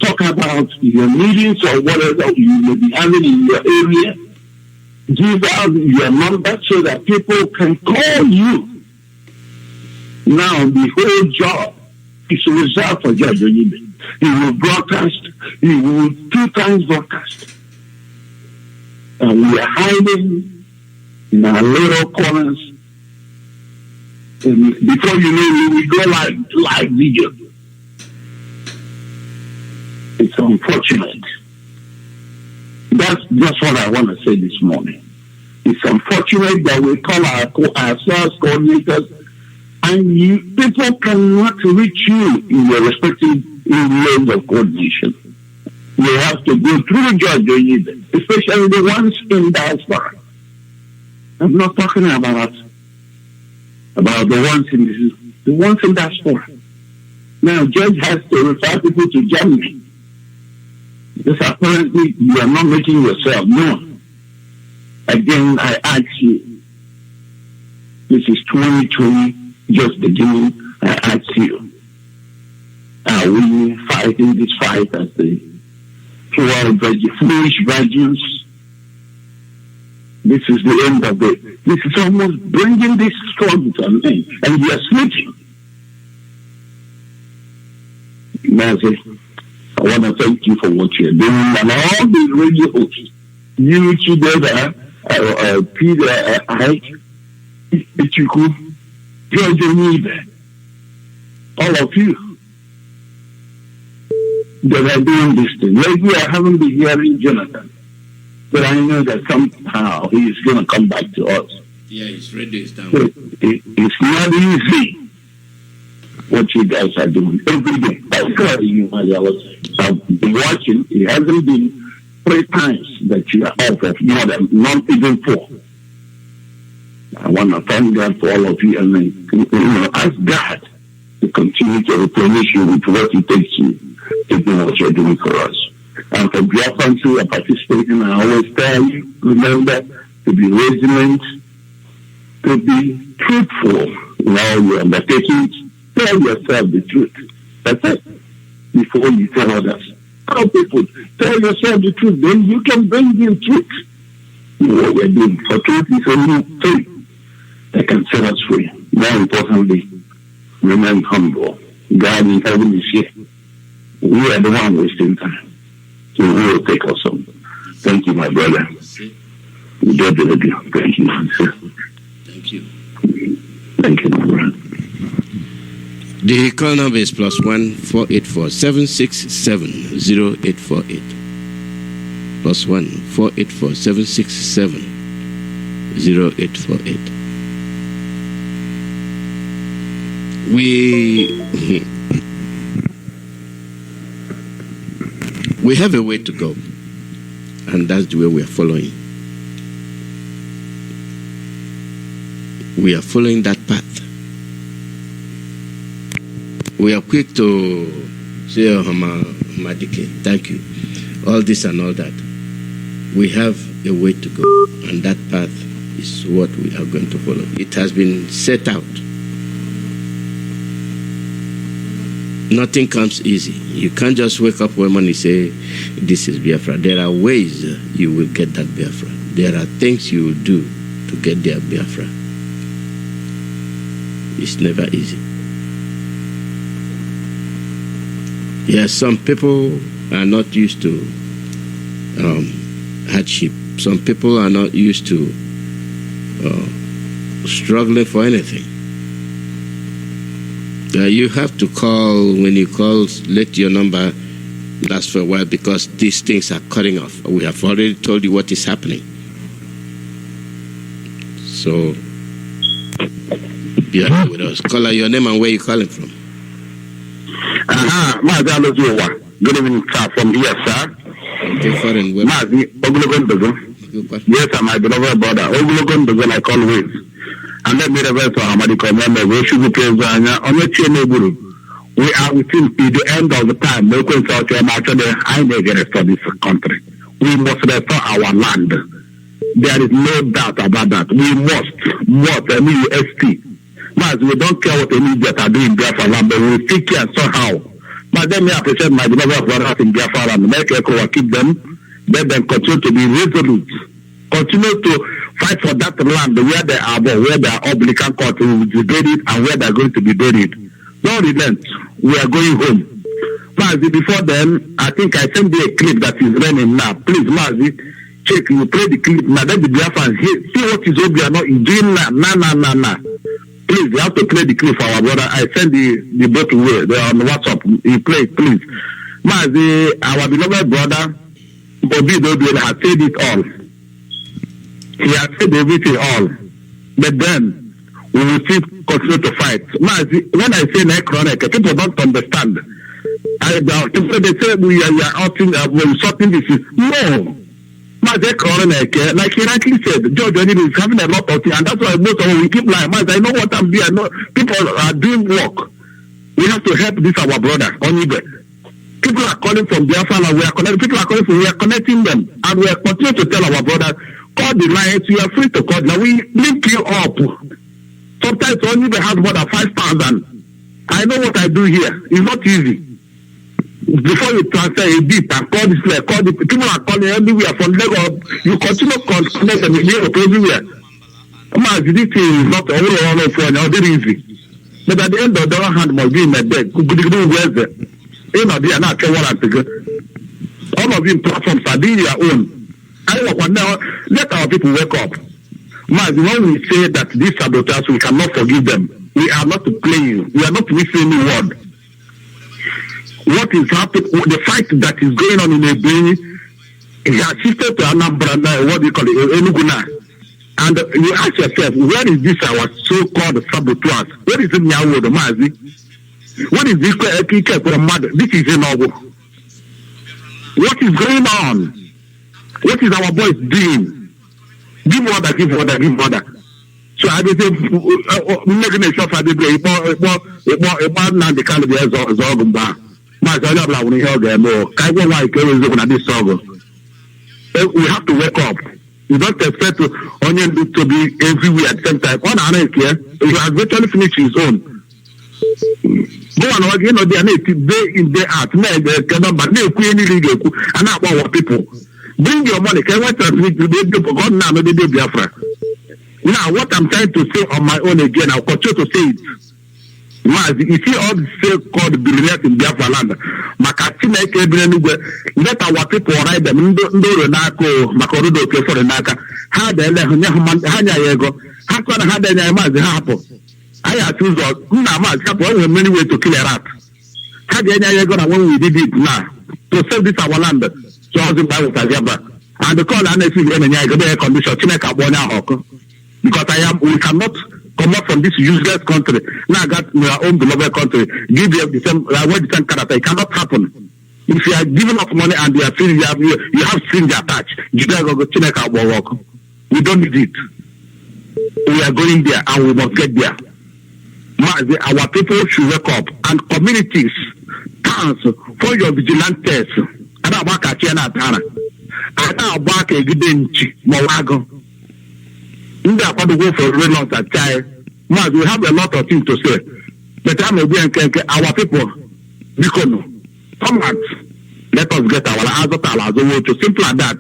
talk about your meetings or whatever you may be having in your area, give out your number so that people can call you. Now, the whole job is reserved for Judge Onyibe. He will broadcast, he will 2 times broadcast. And we are hiding in our little corners. And before you know it, we go live video. It's unfortunate. That's just what I want to say this morning. It's unfortunate that we call ourselves coordinators, and people cannot reach you in your respective areas of coordination. You have to go through the judge, especially the ones in diaspora. I'm not talking about the ones in diaspora. Now, judge has to refer people to Germany. Because apparently you are not making yourself known. Again, I ask you, this is 2020, just beginning. I ask you, are we fighting this fight as the foolish virgins? This is the end of it. This is almost bringing this struggle to an end, and we are sleeping. Mazi, I want to thank you for what you're doing, and all the radio hosts, you together, Peter, Ike, Chuku, George Onibe, all of you that are doing this thing. Lately, I haven't been hearing Jonathan, but I know that somehow he is going to come back to us. Yeah, his radio is down. It's not easy what you guys are doing every day. Particularly you, Mazi. I've been watching. It hasn't been 3 times that you are off of more than not even 4. I want to thank God for all of you, and ask God to continue to replenish you with what it takes you to do what you're doing for us. And for Biafrans who are participating, I always tell you, remember to be resilient, to be truthful in all your undertakings. Tell yourself the truth. That's it. Before you tell others. Tell people, tell yourself the truth, then you can bring in truth. You know what we're doing. For truth is only faith that can set us free. More importantly, remain humble. God in heaven is here. We are the one wasting time. So we will take us home. Thank you, my brother. God bless you. Thank you. Thank you. Thank you, my brother. The call number is +1 484 767 0848. +1 484 767 0848. We have a way to go, and that's the way we are following. We are following that path. We are quick to say, oh, Madike, thank you. All this and all that. We have a way to go, and that path is what we are going to follow. It has been set out. Nothing comes easy. You can't just wake up one morning and say, this is Biafra. There are ways you will get that Biafra. There are things you will do to get their Biafra. It's never easy. Yes, some people are not used to hardship. Some people are not used to struggling for anything. You have to call. When you call, let your number last for a while, because these things are cutting off. We have already told you what is happening. So, be with us. Call your name and where you calling from. Mazi Alozie. Good evening, sir, from here, sir. Mazi, yes, sir, my beloved brother. I call with. And let me refer to Hamadi Komanda. We are within the end of the time. No consult actually I against this country. We must restore our land. There is no doubt about that. We must MUST. But we don't care what any idiot are doing in Biafra land, but we still care somehow. But then we appreciate my beloved brothers in Biafra land. Make Echo keep them. Let them continue to be resolute. Continue to fight for that land where they are born, where their obliquant court will be buried and where they are going to be buried. Don't relent. We are going home. Mazi, before then, I think I sent you a clip that is running now. Please, Mazi, check. You play the clip now. Let the Biafrans see what is Obiano is doing now. Nah. Please, you have to play the clip for our brother. I send the both way. They are on WhatsApp. You play it, please. Mazi, our beloved brother, Bobby Dobie has said it all. He has said everything all. But then we will still continue to fight. Mazi, when I say necronic, people don't understand. People they say we are insulting this. No. Mazi chronic, like he rightly said, George is having a lot of things, and that's why most of us we keep lying. Mazi, I know what I'm doing. I know people are doing work. We have to help this our brother on eBay. People are calling from Biafra, and people are calling from, we are connecting them, and we are continuing to tell our brothers, call the lines, you are free to call. Now we link you up. Sometimes only they have more than 5,000. I know what I do here. It's not easy. Before you transfer a bit and call this place, call the people are calling everywhere from Lagos. You continue to connect them in Europe everywhere. This thing is not all for now, very easy. But at the end of the other hand, must be in my bed. You know, they are not sure what I'm thinking. All of you platforms are doing their own. I want now, let our people wake up. Mazi, when we say that these saboteurs, we cannot forgive them. We are not playing. We are not missing any word. What is happening, the fight that is going on in Ebonyi, he assisted to Anambra, what do you call it, Enuguna. And you ask yourself, where is this our so-called saboteurs? Where is the Nyawo, the Mazi? What is this? This is in our. What is going on? What is our boys doing? Give order, give order, give order. So I did say, making a shot for the day, about now the kind of Zogumba. My son, I want to hear them more. I won't like this song. We have to wake up. You don't expect Onion to be everywhere at the same time. On our here, he has virtually finished his own. Go on, you know, they are day in, day out. But they queen legal and not our people. Bring your money. Can I transmit to the God now? Maybe they Biafra. Now, what I'm trying to say on my own again, I'll continue to say it. Mazi, you see all the so-called billionaires in Biafra land. Makatina let our people ride them. Renako, Makorodo, for the Naka. Had the Hanya how can I have the Mazi happen? I have to go many ways to kill a rat. Had the Hanya when we did it now to save this our land. So I was in Bible and the call and I feel any air condition because we cannot come up from this useless country. Now I got my own beloved country. Give them the same character. It cannot happen. If you are giving up money and you are feeling you have strings attached, we don't need it. We are going there and we must get there. Our people should wake up and communities, towns, for your vigilantes. And our back at China, and our back a good Mawago. We are going to go for reload at child. We have a lot of things to say. But I'm our people, come out. Let us get our answer to simple as that.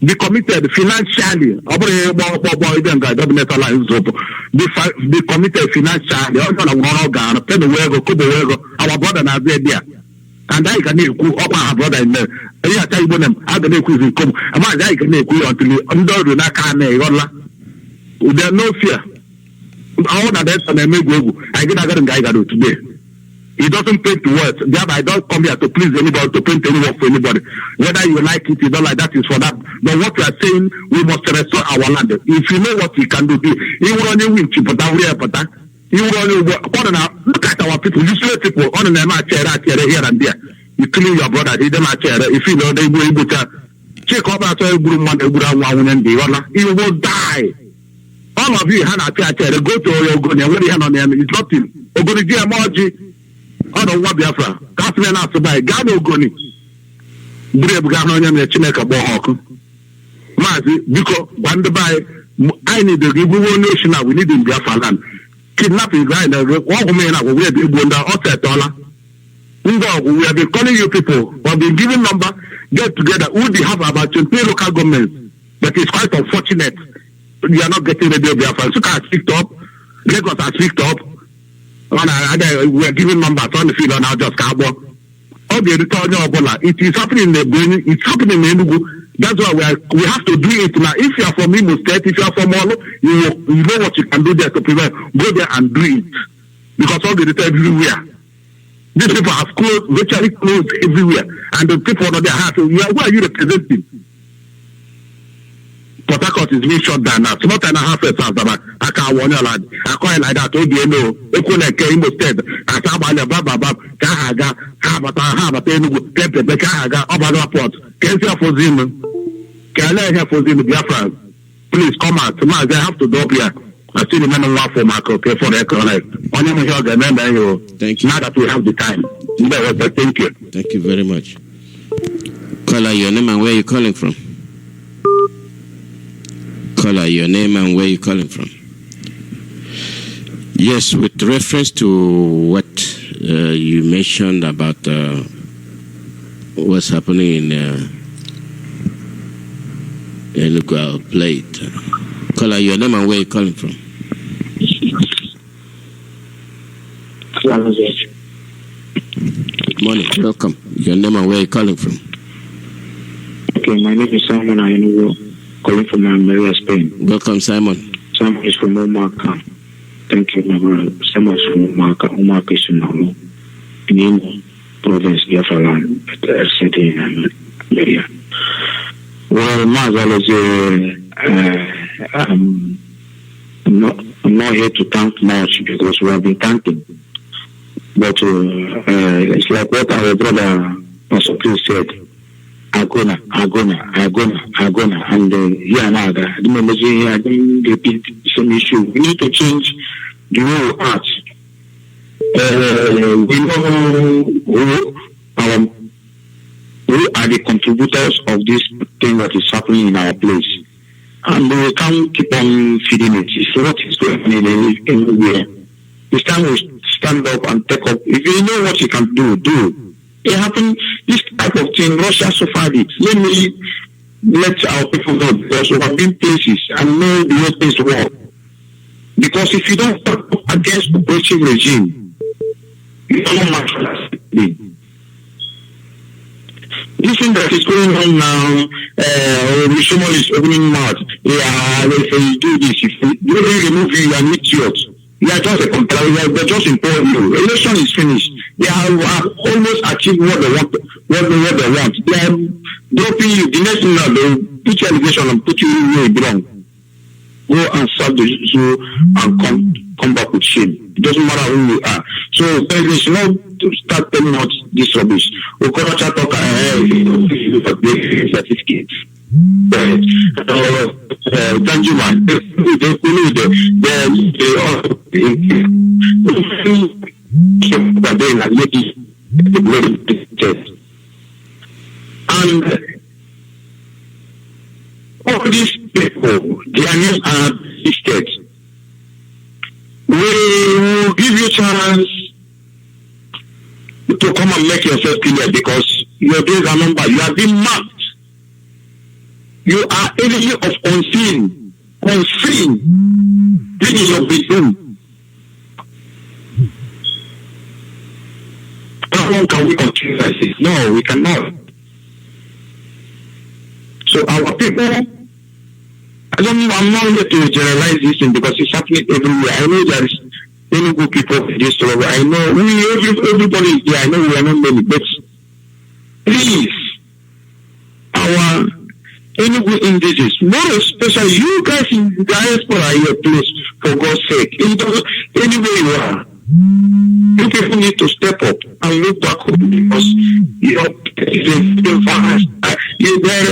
Be committed financially. Be committed financially. Our brother are there. And I can up our brother in there. I tell you them, I can come. I can until under there's no fear. All that I get a guy today. It doesn't paint to words. Thereby, I don't come here to please anybody, to paint any work for anybody. Whether you like it, you don't like, that is for that. But what we are saying, we must restore our land. If you know what we can do, you will only win to put down here, you will only look at our people, useless people, on them chair here and there. You clean your brother, they don't chair. If you know they will able to check up after a good man, you will die. All of you, Hannah, go to your gun, and what you have on them is nothing. Ogoni emoji. I don't want Biafra. That's when I buy Gano Goni. Brave Gano Chineka Bohok. Mazi, because when the buy, I need to give one nation now. We need in Biafra land. Kidnapping grind, all men are aware of the outside dollar. We have been calling you people, we have been giving number, get together. We have about 20 local governments, but it's quite unfortunate. We are not getting the Biafra. So I picked up, Lagos has picked up. We are giving numbers on the field on our just carbon. All the return of Ebola. It is happening in the Benin, it's happening in Enugu. That's why we have to do it now. If you are from Imo State, if you are from Olo, you know what you can do there to prevent. Go there and do it. Because all the return everywhere. These people have virtually closed everywhere. And the people on their heart, who are you representing? Port Harcourt is being shut down now. It's not an half a thousand. I can't warn you like I call it like that. Oh, you know, Equal Imo State. I talk about the Baba, Kahaga, Habata, Tepe, Kahaga, Obama Port. Can't you for Zim? Can I have for Zim, Biafra? Please come out. Tomorrow, they have to drop here. I see the man of for Marco, pay for the correct. On your remember you. Thank you. Now that we have the time. Thank you. Thank you very much. Caller, your name and where you calling from? Caller, your name and where you calling from? Yes, with reference to what you mentioned about what's happening in Enugu plate. Caller, your name and where you calling from? Alozie. Good morning. Welcome. Your name and where you calling from? Okay, my name is Simon Ayenuwo, calling from Maria, Spain. Welcome, Simon. Simon is from Omaka. Thank you, my brother. Simon is from Omaka. Omaka is in Imo province, Biafra land, city in Maria. Well, Mazi, I'm not here to thank much because we have been thanking. But it's like what our brother Pastor Chris said. Agona. And here now, I didn't repeat the same issue. We need to change the whole art. We know who are the contributors of this thing that is happening in our place. And we can't keep on feeding it. It's what is going on everywhere. It's time we stand up and take up. If you know what you can do. It happened, this type of thing, Russia suffered it. Let our people know, because we have been places and know the way things work. Because if you don't stand up against the oppressive regime, you don't match for that thing. This thing that is going on now, someone is opening mouth. If you do this, if you remove you, you are an idiot. You are just a complainer. They are just important you. Election is finished. They have almost achieved what they want. What they want. They are dropping you. The next thing now, they will put your allegation and put you where you belong. Go and serve the zoo and come back with shame. It doesn't matter who you are. So there is no to start telling us this rubbish. We cannot talk certificate. Thank you, man. And all these people, their names are listed. We will give you a chance to come and make yourself clear because your days are numbered. You have been marked. You are enemy of unseen. This is your bedroom. How long can we continue like this? No, we cannot. So our people, I'm not here to generalize this thing because it's happening everywhere. I know there is many good people in this struggle. I know everybody is there. I know we are not many, but please, our Enugu indigenous, more especially you guys in the diaspora here, please, for God's sake, anywhere you are, you people need to step up and look back home because there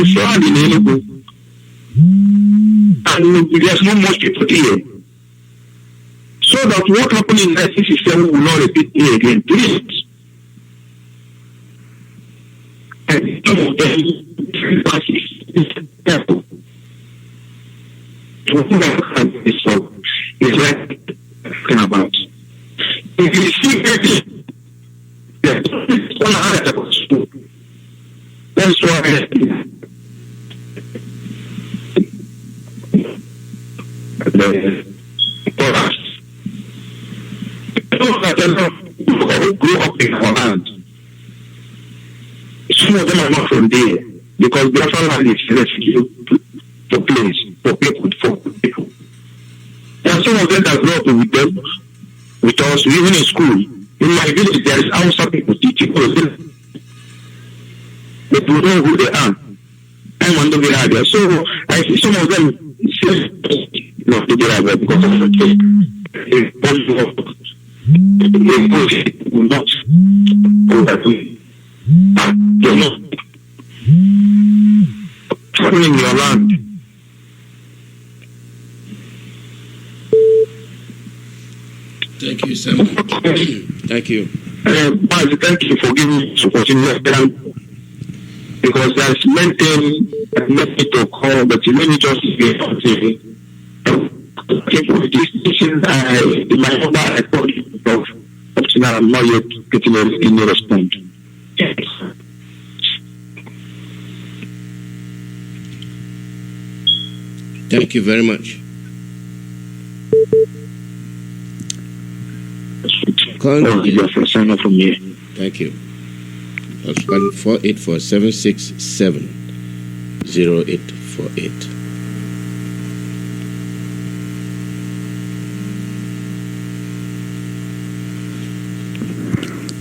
is flood in Enugu. And there's not much people here. So that what happened in 1967 will not repeat here again, please. And some of them, it's like talking about. If you see everything, that's why for us, people that grew up in our land, some of them are not from there because Biafra land is refugee for place, for people. There are some of them that grew up with them, with us, even in school. In my village, there is Hausa people teaching us. They don't know who they are. I'm on the Biafra. So I see some of them say, not the Biafra because of the case. They will not go that way. They're not in your land. Thank you, Sam. Thank you. Mazi, thank you for giving me this opportunity. Because there's many many to call, but many just be on TV. Okay, for this station, in my number, I called you because up to now I'm not yet getting any response. Yes. Thank you very much. Biafra, sign up from here. Thank you. That's 1-484-767-0848.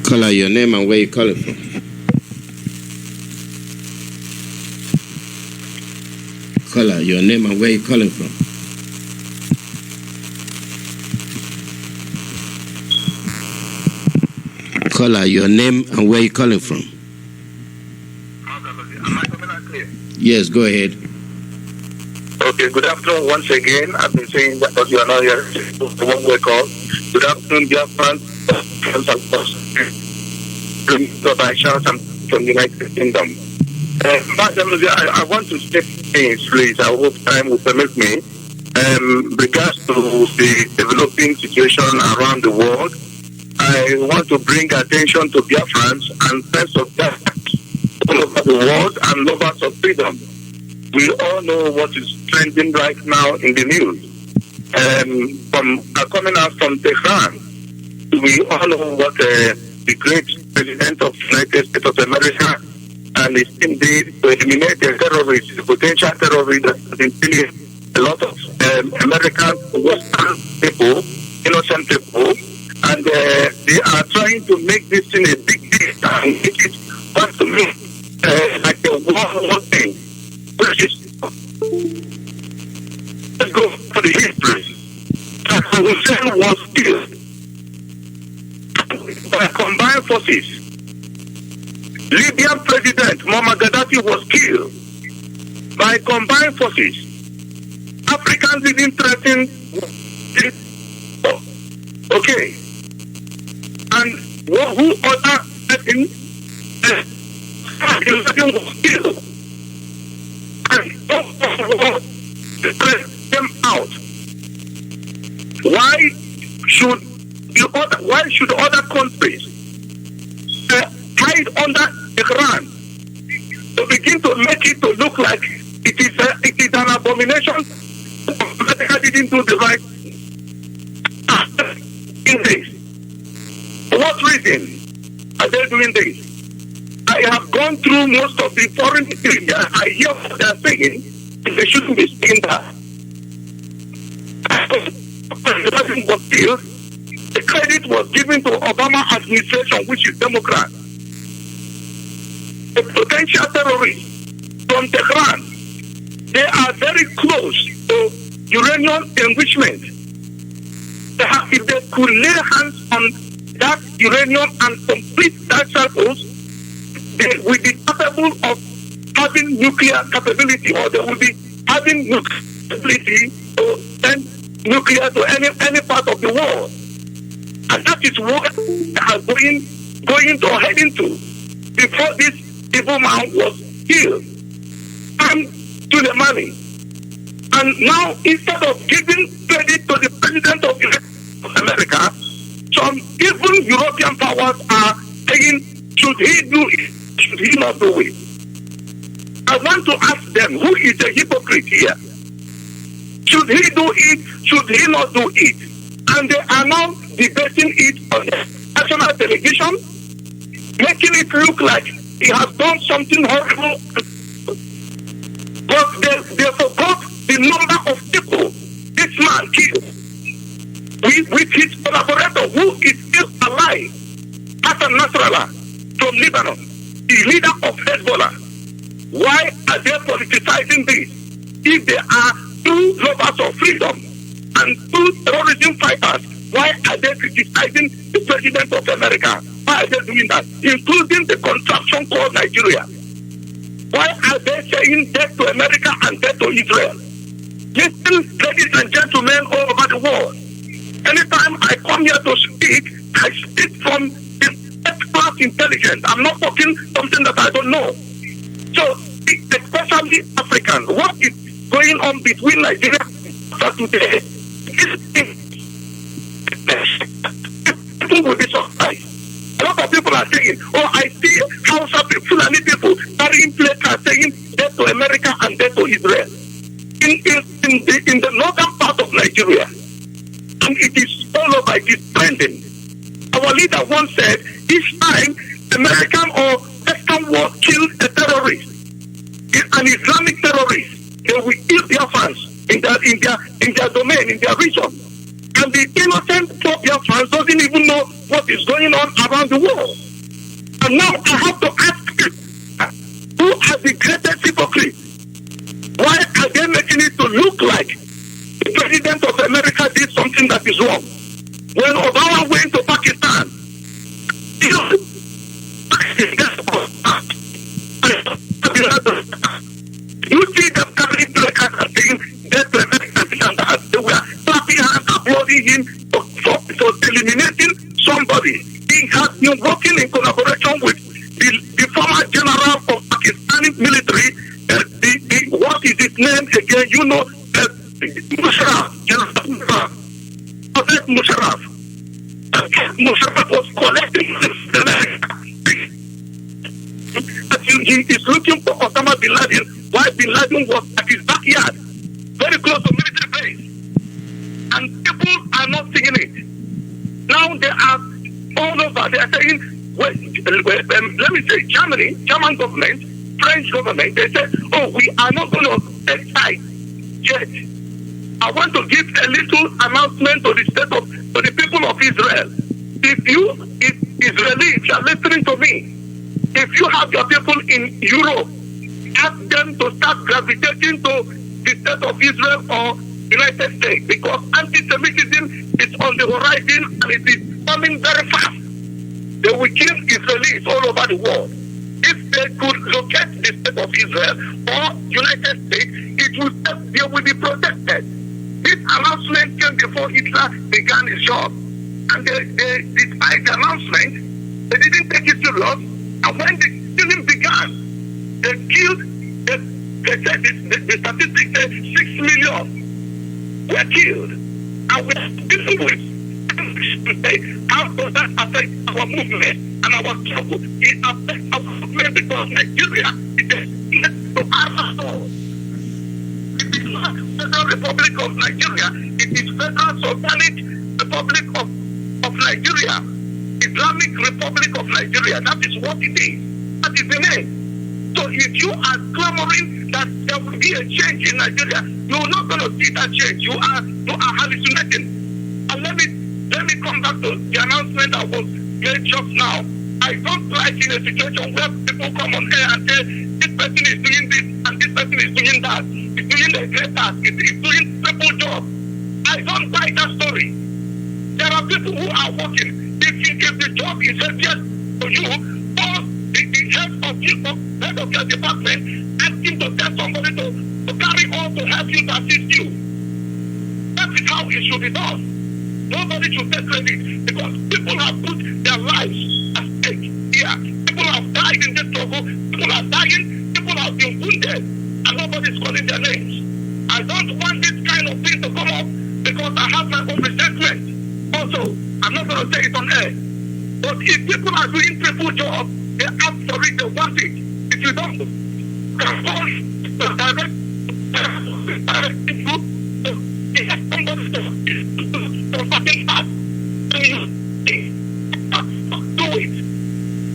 Caller, your name and where you calling from. Caller, your name and where you calling from. Caller, your name and where you calling from. Am I coming out clear? Yes, go ahead. Okay, good afternoon once again. I've been saying that, but you are not here. The one way call. Good afternoon, dear friends. I shout from the United Kingdom. I want to step in, please. I hope time will permit me. Regards to the developing situation around the world, I want to bring attention to Biafrans and friends of Biafrans all over the world and lovers of freedom. We all know what is trending right now in the news. Coming out from Tehran, we all know what the great president of the United States of America and his team did to eliminate the terrorists, the potential terrorists that have been killing a lot of American Western people, innocent people, and they are trying to make this thing a big deal and make it what to me like a war thing. Let's go for the history. Hussein was killed by combined forces. Libyan President Muammar Gaddafi was killed by combined forces. Africans didn't threaten. Okay. And who other threatened? Was killed. And them out. Why should other countries hide under Iran to begin to make it to look like it is an abomination? America didn't do the right in this. For what reason are they doing this? I have gone through most of the foreign media. I hear what they are saying. They shouldn't be saying that. The credit was given to Obama administration, which is Democrat. The potential terrorists from Tehran, they are very close to uranium enrichment. If they could lay hands on that uranium and complete that cycles, they will be capable of having nuclear capability, or they will be having nuclear capability to send nuclear to any part of the world. And that is what they are going to heading to before this evil man was killed. And to the money. And now, instead of giving credit to the President of America, some even European powers are saying, should he do it? Should he not do it? I want to ask them, who is the hypocrite here? Should he do it? Should he not do it? And they are now debating it on the national television, making it look like he has done something horrible. But they forgot the number of people this man killed with his collaborator who is still alive. Hassan Nasrallah from Lebanon, the leader of Hezbollah. Why are they politicizing this? If they are two lovers of freedom and two terrorism fighters, why are they criticizing the President of America? Why are they doing that? Including the contraption called Nigeria. Why are they saying death to America and death to Israel? Listen, ladies and gentlemen all over the world. Anytime I come here to speak, I speak from the first-class intelligence. I'm not talking something that I don't know. So, especially African, what is going on between Nigeria and today? People will be surprised. A lot of people are saying, oh, I see Hausa people, Fulani people carrying placards saying death to America and death to Israel. In the northern part of Nigeria, and it is all over, it is trending. Our leader once said, each time American or Western world kills a terrorist, an Islamic terrorist, they will kill their fans in their domain, in their region. And the innocent poor Biafrans doesn't even know what is going on around the world. And now I have to ask you, who are the greatest hypocrites? Why are they making it to look like the President of America did something that is wrong? When Obama went to Pakistan, you see them carrying placards and saying death to America, and they were clapping hands, applauding him for eliminating somebody. He has been working in collaboration with the former general of Pakistani military. What is his name again? You know, Musharraf. General Musharraf. Musharraf was collecting he is looking for Osama bin Laden, while bin Laden was at his backyard, very close to military base. And people are not seeing it. Now they are all over. They are saying, let me say, German government, French government, they said, oh, we are not going to take sides yet. I want to give a little announcement to the people of Israel. If you are listening to me, if you have your people in Europe, ask them to start gravitating to the state of Israel or United States, because anti-Semitism is on the horizon and it is coming very fast. They will kill Israelis all over the world. If they could locate the state of Israel or United States, they will be protected. This announcement came before Hitler began his job. And despite the announcement, they didn't take it serious. And when the killing began, they killed, they said the statistics said 6 million were killed. And we are dealing with how does that affect our movement and our struggle? It affects our movement because Nigeria is to our soul. It is not Federal Republic of Nigeria, it is Federal Sultanate Republic of Nigeria. Islamic Republic of Nigeria. That is what it is. That is the name. So if you are clamoring that there will be a change in Nigeria, you are not going to see that change. You are hallucinating. And let me come back to the announcement that was made just now. I don't like in a situation where people come on air and say this person is doing this and this person is doing that. He's doing a great task. He's doing triple job. I don't buy that story. There are people who are working. If the job is heavier for you, or the head of your department asking to tell somebody to carry on to help you to assist you. That is how it should be done. Nobody should take credit because people have put their lives at stake here. People have died in this struggle. People are dying. People have been wounded, and nobody is calling their names. I don't want this kind of thing to come up because I have my own resentment. Also, I'm not going to say it on air. But if people are doing triple job, they ask for it, they want it. If you don't, do it.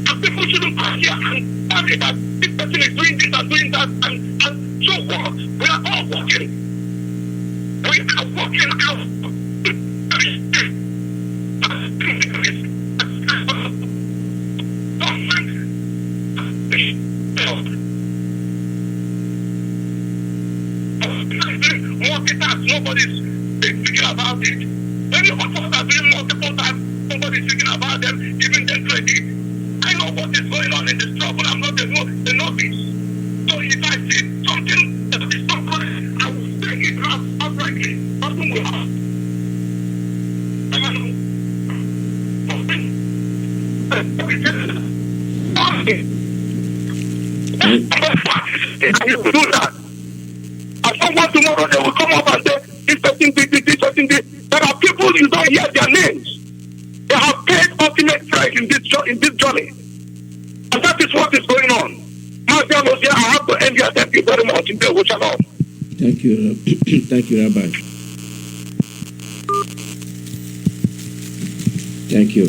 And people shouldn't pass here and tell me that this person is doing this and doing that and so what? We are all working. We are working out. nobody's thinking about it. Many of us have been multiple times, nobody's thinking about them, giving them credit. I know what is going on in the struggle. I'm not the novice. So if I see something that is not good, I will take it outrightly. Nothing will happen. I will do that. And someone tomorrow they will come up and say, this person did this. There are people you don't hear their names. They have paid ultimate price in this journey. And that is what is going on. Mazi, Alozie, I have to end here. Thank you very much. Thank you. Thank you, Rabbi. Thank you.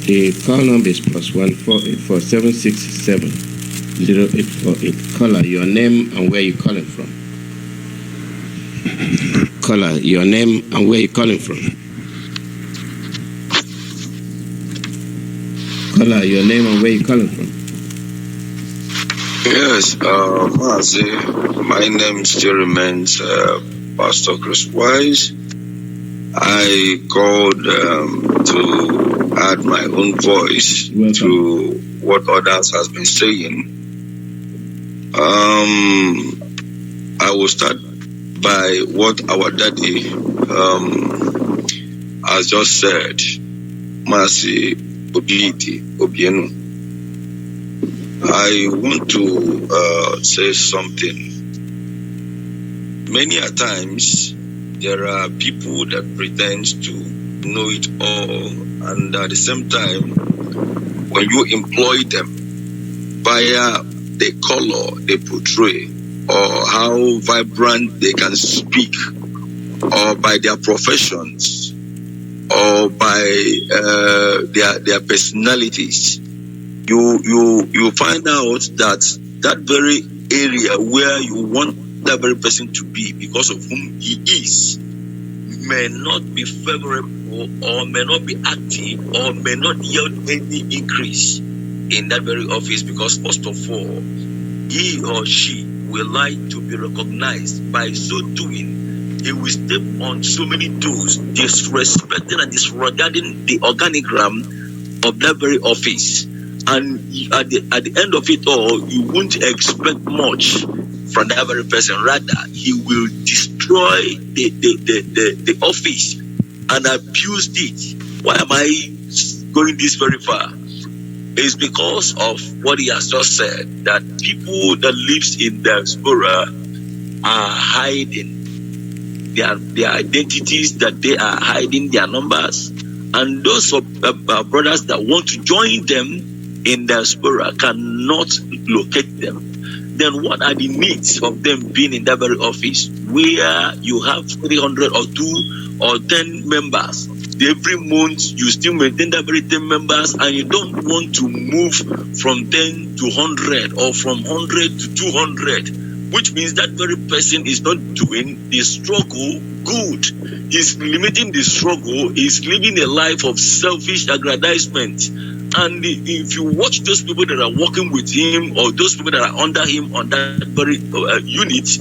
The call number is +14847670848. Caller, your name and where you calling from. Caller, your name and where you calling from. Caller, your name and where you calling from. Yes, Mazi, my name still remains Pastor Chris Wise. I called to add my own voice to what others has been saying. I will start by what our daddy has just said, Mazi Obienu. I want to say something. Many a times, there are people that pretend to know it all, and at the same time, when you employ them via the color they portray, or how vibrant they can speak, or by their professions, or by their personalities, you find out that very area where you want that very person to be because of whom he is may not be favorable, or may not be active, or may not yield any increase in that very office, because first of all, he or she will like to be recognized. By so doing, he will step on so many toes, disrespecting and disregarding the organigram of that very office. And at the end of it all, you won't expect much from that very person. Rather, he will destroy the office and abuse it. Why am I going this very far? It's because of what he has just said, that people that lives in diaspora are hiding their identities, that they are hiding their numbers, and those brothers that want to join them in diaspora cannot locate them. Then what are the needs of them being in that very office where you have 300 or 2 or 10 members? Every month you still maintain that very 10 members, and you don't want to move from 10 to 100 or from 100 to 200, which means that very person is not doing the struggle good. He's limiting the struggle. He's living a life of selfish aggrandizement. And if you watch those people that are working with him, or those people that are under him on that very unit,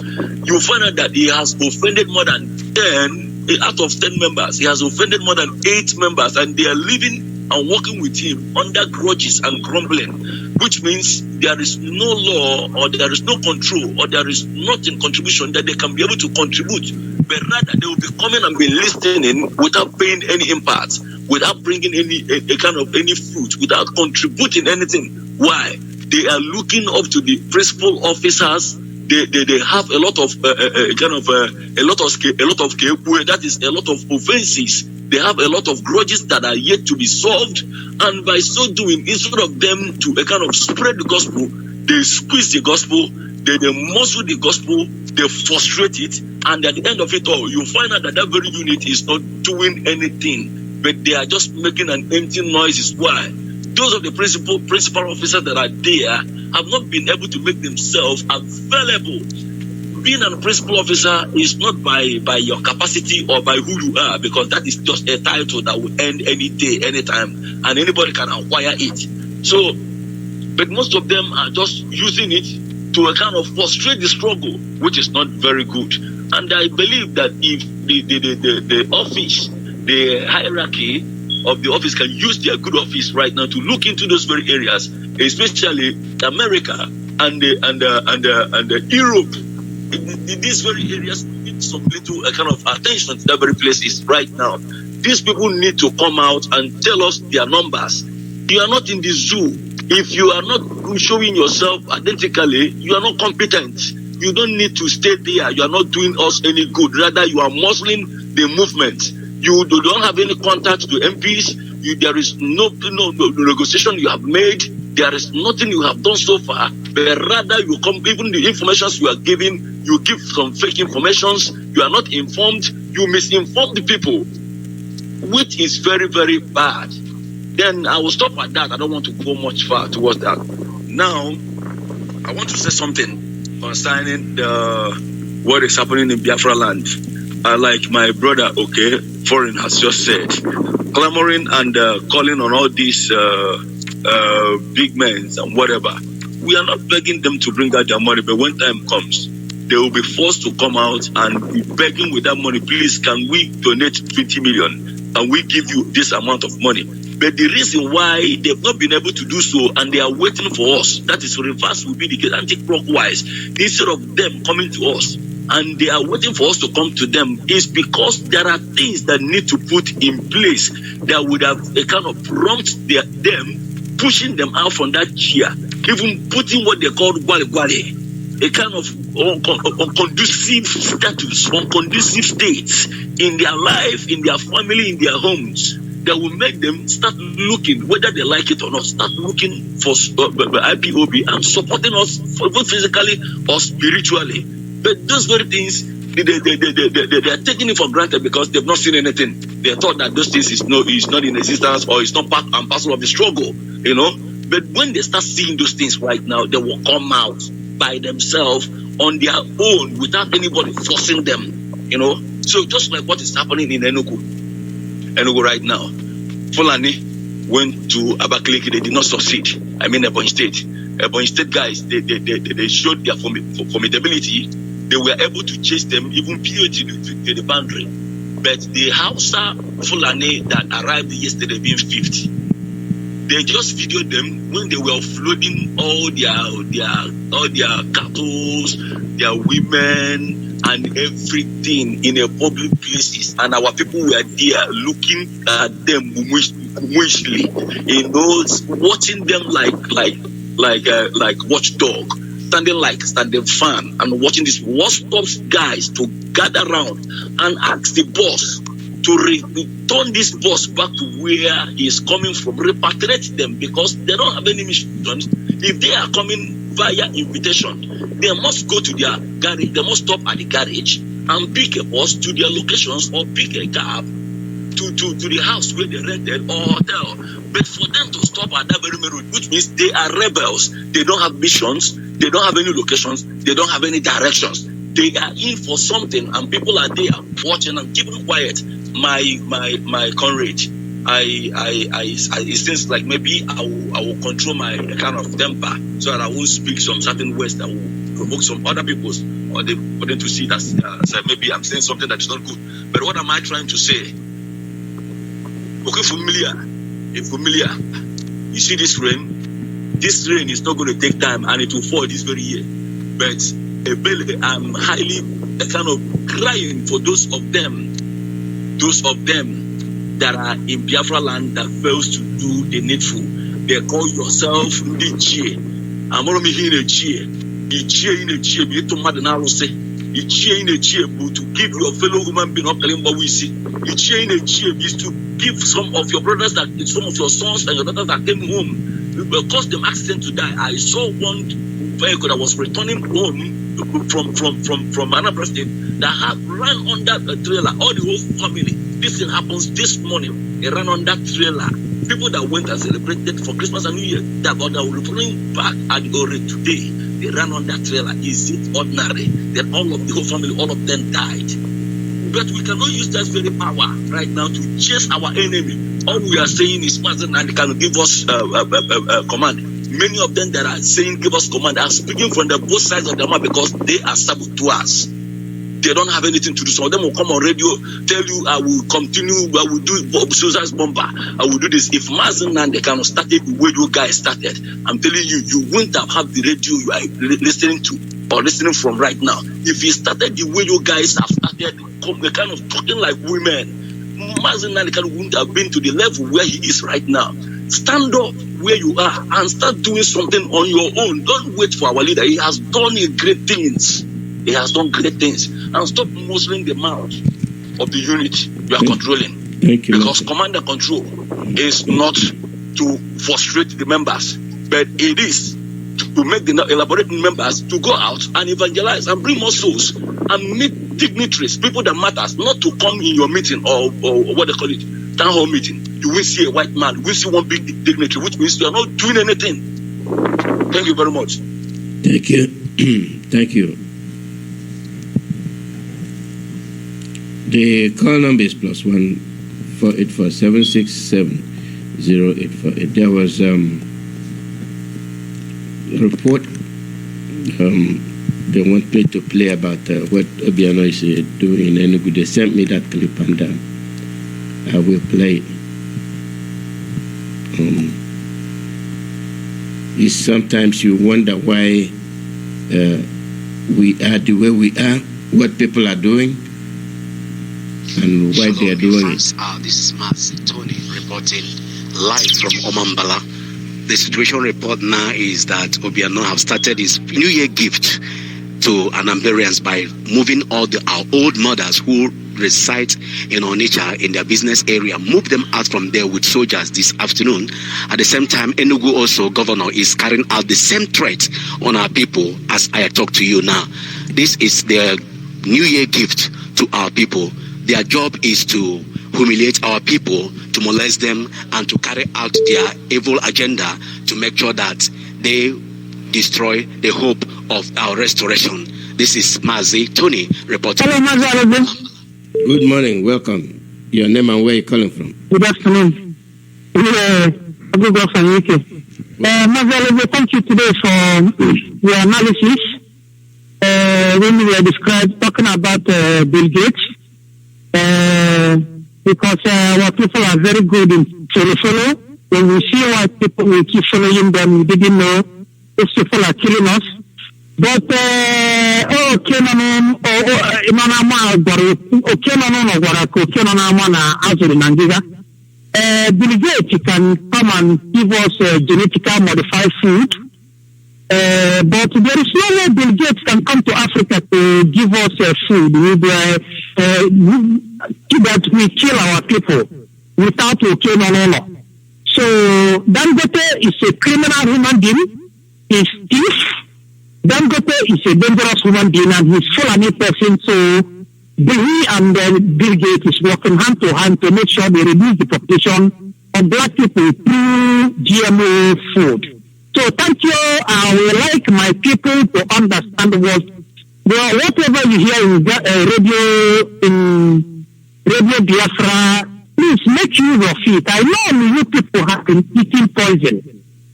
you'll find out that he has offended more than 10 out of 10 members. He has offended more than 8 members, and they are living and working with him under grudges and grumbling, which means there is no law, or there is no control, or there is nothing contribution that they can be able to contribute, but rather they will be coming and be listening without paying any impact, without bringing any kind of any fruit, without contributing anything. Why? They are looking up to the principal officers. They have a lot of that is a lot of offenses. They have a lot of grudges that are yet to be solved, and by so doing, instead of them to spread the gospel, they squeeze the gospel, they muzzle the gospel, they frustrate it, and at the end of it all, you find out that very unit is not doing anything, but they are just making an empty noise. Why? Those of the principal officers that are there have not been able to make themselves available. Being a principal officer is not by your capacity or by who you are, because that is just a title that will end any day, anytime, and anybody can acquire it. So, but most of them are just using it to a kind of frustrate the struggle, which is not very good. And I believe that if the office, the hierarchy of the office can use their good office right now to look into those very areas, especially America and Europe. These very areas need some little kind of attention to that very places right now. These people need to come out and tell us their numbers. You are not in the zoo. If you are not showing yourself identically, you are not competent. You don't need to stay there. You are not doing us any good. Rather, you are muzzling the movement. You don't have any contact to MPs. There is no negotiation you have made. There is nothing you have done so far. But rather, you come, even the informations you are giving, you give some fake informations. You are not informed. You misinform the people, which is very, very bad. Then I will stop at that. I don't want to go much far towards that. Now, I want to say something concerning what is happening in Biafra land. Like my brother, Foreign has just said, clamoring and calling on all these big men and whatever. We are not begging them to bring out their money, but when time comes, they will be forced to come out and be begging with that money. Please, can we donate 20 million? And we give you this amount of money? But the reason why they've not been able to do so and they are waiting for us, that is reverse will be the case, anti-clockwise, instead of them coming to us and they are waiting for us to come to them, is because there are things that need to put in place that would have a kind of prompt them, pushing them out from that chair, even putting what they call gwale, a kind of unconducive status, unconducive states in their life, in their family, in their homes, that will make them start looking, whether they like it or not, start looking for IPOB and supporting us both physically or spiritually. But those very things, they are taking it for granted because they've not seen anything. They thought that those things is not in existence or it's not part and parcel of the struggle, But when they start seeing those things right now, they will come out by themselves on their own without anybody forcing them, So just like what is happening in Enugu right now. Fulani went to Abakaliki, they did not succeed. I mean Ebonyi State. Ebonyi State guys, they showed their formidability. They were able to chase them, even POT to the boundary. But the Hausa Fulani that arrived yesterday being 50, they just videoed them when they were offloading all their cattle, their women, and everything in a public places, and our people were there looking at them mutually, watching them like watchdog, standing fan, and watching this. What stops guys to gather around and ask the boss to return this boss back to where he is coming from, repatriate them, because they don't have any missions. If they are coming via invitation, they must go to their garage, they must stop at the garage and pick a bus to their locations or pick a cab to the house where they rented or hotel. But for them to stop at that very road, which means they are rebels, they don't have missions, they don't have any locations, they don't have any directions. They are in for something and people are there watching and keeping quiet. My comrade, it seems like maybe I will control my kind of temper so that I won't speak some certain words that will provoke some other people for them to see that maybe I'm saying something that is not good. But what am I trying to say? Okay, familiar. You see this rain? This rain is not going to take time and it will fall this very year. But I'm highly kind of crying for those of them that are in Biafra land that fails to do the needful. They call yourself Nichie. I'm only here in a cheer. Ichie, be to mad and Alozie. Ichie in a cheer, to give your fellow human being up telling what we see. Ichie in a cheer is to give some of your brothers, some of your sons and your daughters that came home. It will cause them accident to die. I saw one vehicle that was returning home from another state that had ran on that trailer. All the whole family. This thing happens this morning. They ran on that trailer. People that went and celebrated for Christmas and New Year, that were returning back at Ore today, they ran on that trailer. Is it ordinary? Then all of the whole family, all of them died. But we cannot use that very power right now to chase our enemy. All we are saying is, Mazi and can give us command. Many of them that are saying give us command are speaking from the both sides of their mouth because they are saboteurs. They don't have anything to do. Some of them will come on radio, tell you, I will continue, I will do suicide bomber, I will do this. If Mazi they kind of started the way you guys started, I'm telling you, you wouldn't have had the radio you are listening to or listening from right now. If he started the way you guys have started, kind of talking like women, Mazi wouldn't have been to the level where he is right now. Stand up where you are and start doing something on your own. Don't wait for our leader. He has done great things. He has done great things. And stop muzzling the mouth of the unit you are controlling. Thank you. Because command and control is not to frustrate the members, but it is to make the elaborate members to go out and evangelize and bring more souls and meet dignitaries, people that matters, not to come in your meeting or what they call it, town hall meeting. You will see a white man, you will see one big dignitary, which means you are not doing anything. Thank you very much. Thank you. Thank you. The call number is +1 484 767 0848. There was a report they want me to play about what Obiano is doing in Enugu. They sent me that clip and I will play it. Sometimes you wonder why we are the way we are, what people are doing, and why they are doing it. This is Mazi Tony reporting live from Omambala. The situation report now is that Obiano have started his New Year gift to Anambarians by moving all our old mothers who reside in Onitsha in their business area, move them out from there with soldiers this afternoon. At the same time, Enugu also governor is carrying out the same threat on our people as I talk to you now. This is their New Year gift to our people. Their job is to humiliate our people, to molest them, and to carry out their evil agenda to make sure that they destroy the hope of our restoration. This is Mazi Tony reporting. Hello, Mazi. Good morning, welcome. Your name and where you're calling from? Good afternoon. Good afternoon, UK. Mazi, thank you today for your analysis. When we were talking about Bill Gates, because our people are very good in follow. When we see why people will keep following them, we didn't know these people are killing us. But Bill Gates can come and give us genetically modified food. But there is no way Bill Gates can come to Africa to give us food that we kill our people without okay. So Dangote is a criminal human being. He's thief. Dangote is a dangerous human being and he's Fulani person. So he and Bill Gates is working hand to hand to make sure they reduce the population of black people through GMO food. So thank you. I would like my people to understand whatever you hear in Radio Biafra, please make use of it. I know you people have been eating poison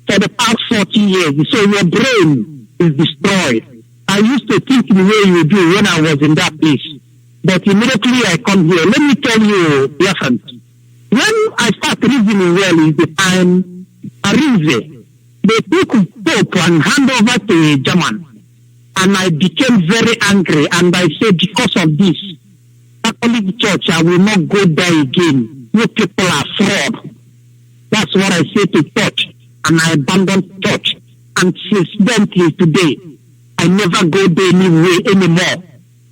for the past 40 years, so your brain is destroyed. I used to think the way you do when I was in that place, but immediately I come here. Let me tell you, Biafran, when I start reasoning well is the time Alozie, they took Pope and hand over to a German. And I became very angry. And I said, because of this, Catholic Church, I will not go there again. You people are fraud. That's what I said to church. And I abandoned church. And since then till today, I never go there anymore.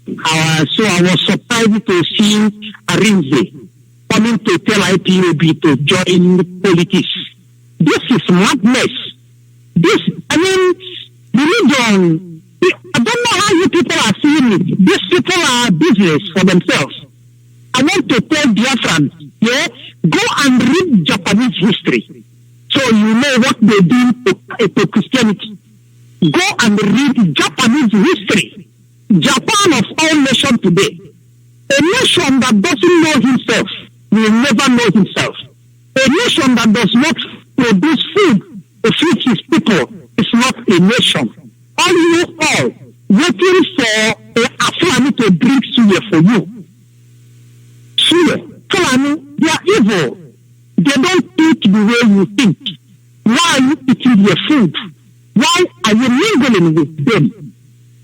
So I was surprised to see Alozie coming to tell IPOB to join politics. This is madness. Religion, I don't know how you people are seeing it. These people are business for themselves. I want to tell Biafran, go and read Japanese history. So you know what they do to Christianity. Go and read Japanese history. Japan of all nations today. A nation that doesn't know himself will never know himself. A nation that does not produce food to feed his people people is not a nation. All you all waiting for a Fulani to bring suya for you. Suya, Fulani, they are evil. They don't think the way you think. Why are you eating their food? Why are you mingling with them?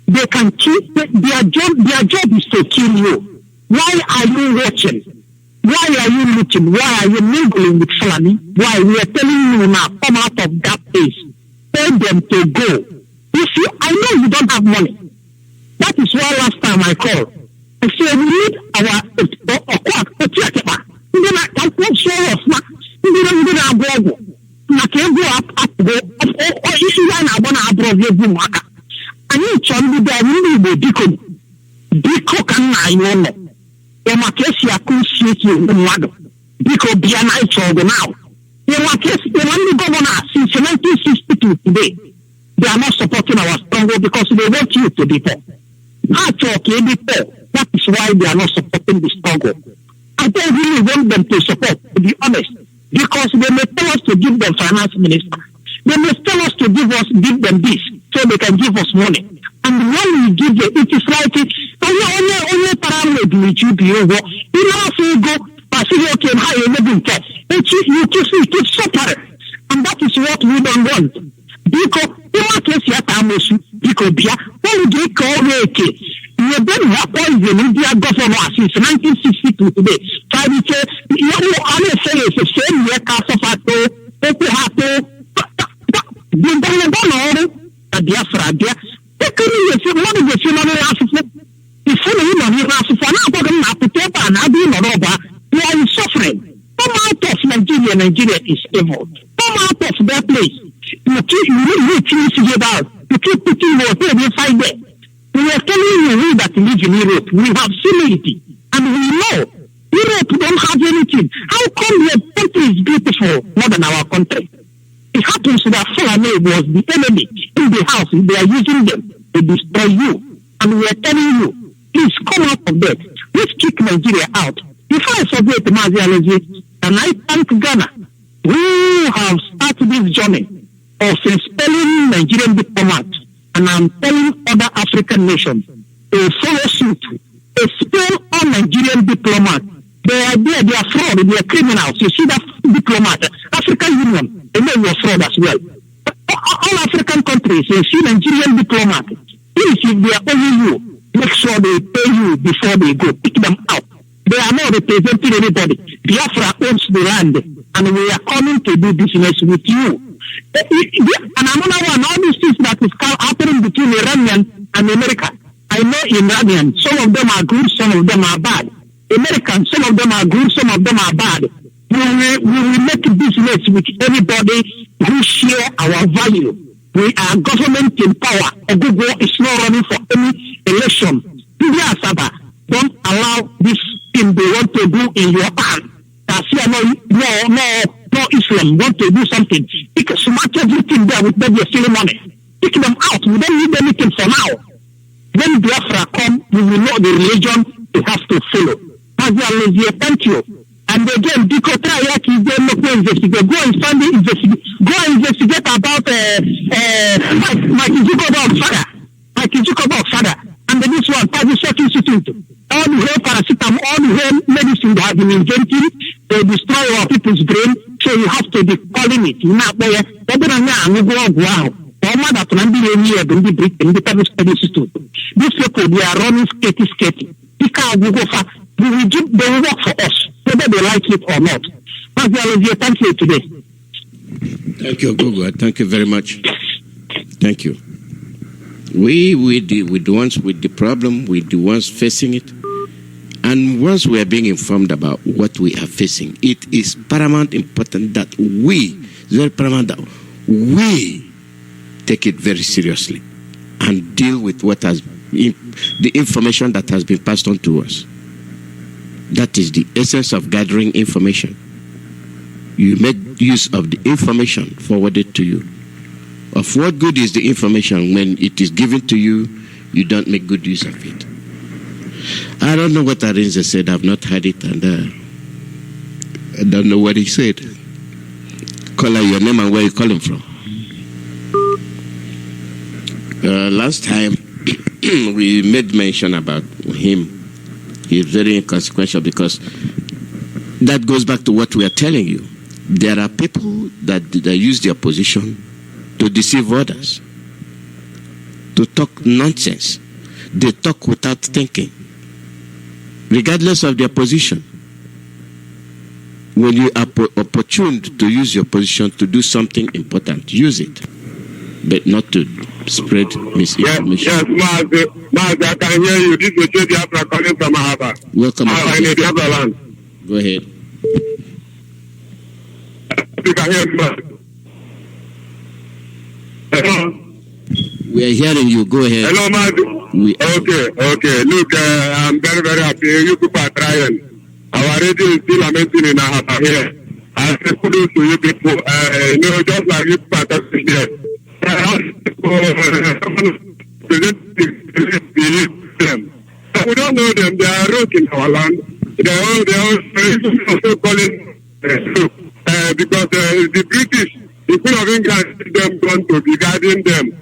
They can keep their job is to kill you. Why are you watching? Why are you looking? Why are you mingling with Fulani? Why? We are telling you now, come out of that place. Tell them to go. You see, I know you don't have money. That is why last time I called. I said we need our today. They are not supporting our struggle because they want you to be poor. That is why they are not supporting the struggle. I don't really want them to support, to be honest, because they may tell us to give them finance minister. They may tell us to give them this so they can give us money. And when we give them, it is like only parameter you be over. You know, if you go, okay, how you living there? You keep suffering, and that is what we don't want. Because when we call it, you don't have poison in their governor since 1962 today. So I would say, you know, I say it's the same year, Casafato, Okuhato, the Biafra, they couldn't even one of the human African. If you know, you have to find out to take an idea over, they are suffering. Come out of Nigeria is evil. Come out of that place. You need to figure out. You keep putting your head inside there. We are telling you we that live in Europe, we have similarity. And we know Europe don't have anything. How come your country is beautiful more than our country? It happens that Fulani was the enemy in the house. They are using them to destroy you. And we are telling you, please come out of that. Let's kick Nigeria out. Before I forget Mazi Alozie, and I thank Ghana, who have started this journey of expelling Nigerian diplomats, and I'm telling other African nations to follow suit, expel all Nigerian diplomats. They are there, they are fraud, they are criminals. You see that diplomat, African Union, they know you are fraud as well. All African countries, you see Nigerian diplomats. Please, if they are only you, make sure they pay you before they go. Pick them out. They are not representing anybody. Biafra owns the land, and we are coming to do business with you. And another one, all these things that is happening between Iranian and America. I know Iranian, some of them are good, some of them are bad. American, some of them are good, some of them are bad. We will make business with anybody who share our value. We are government in power. Google is not running for any election. Don't allow this thing they want to do in your hand. No Islam want to do something. Because smash everything there with them, you're stealing money. Pick them out. We don't need anything for now. When Biafra come, we will know the religion we have to follow. Mazi Alozie, thank you. And again, Biko Trayaki is there not to investigate. Go and find the investigate. Go and investigate about Mike Ijukoba father. And then this one, Party Research Institute. All the whole paracetamol, all the whole medicine that have been invented to destroy our people's brain. So you have to be calling it. You're not there. These people, they are running sketty. They will work for us, whether they like it or not. Mazi Alozie, thank you today. Thank you, Gogo. Thank you very much. Thank you. We the ones with the problem, we the ones facing it. And once we are being informed about what we are facing, it is paramount important that we take it very seriously and deal with what has the information that has been passed on to us. That is the essence of gathering information. You make use of the information forwarded to you. Of what good is the information when it is given to you, you don't make good use of it. I don't know what Arinze said. I've not heard it, and I don't know what he said. Call out your name and where you're calling from. Last time we made mention about him. He's very inconsequential because that goes back to what we are telling you. There are people that use their position to deceive others, to talk nonsense. They talk without thinking, regardless of their position. When you are opportuned to use your position to do something important, use it, but not to spread misinformation. Yes, Mazi, I can hear you. This is Biafra calling from Ahaba. Welcome. In Biafra land. Go ahead. You can hear me, Mazi. Hello? We are hearing you. Go ahead. Hello, Mazi. Okay. Look, I'm very, very happy. You people are trying. Our radio is still amazing in Ahaba here. I say kudos to you people. Just like you people are talking here. We don't know them. They are rogue in our land. They are also calling because the British, the Queen of England, them going to be guiding them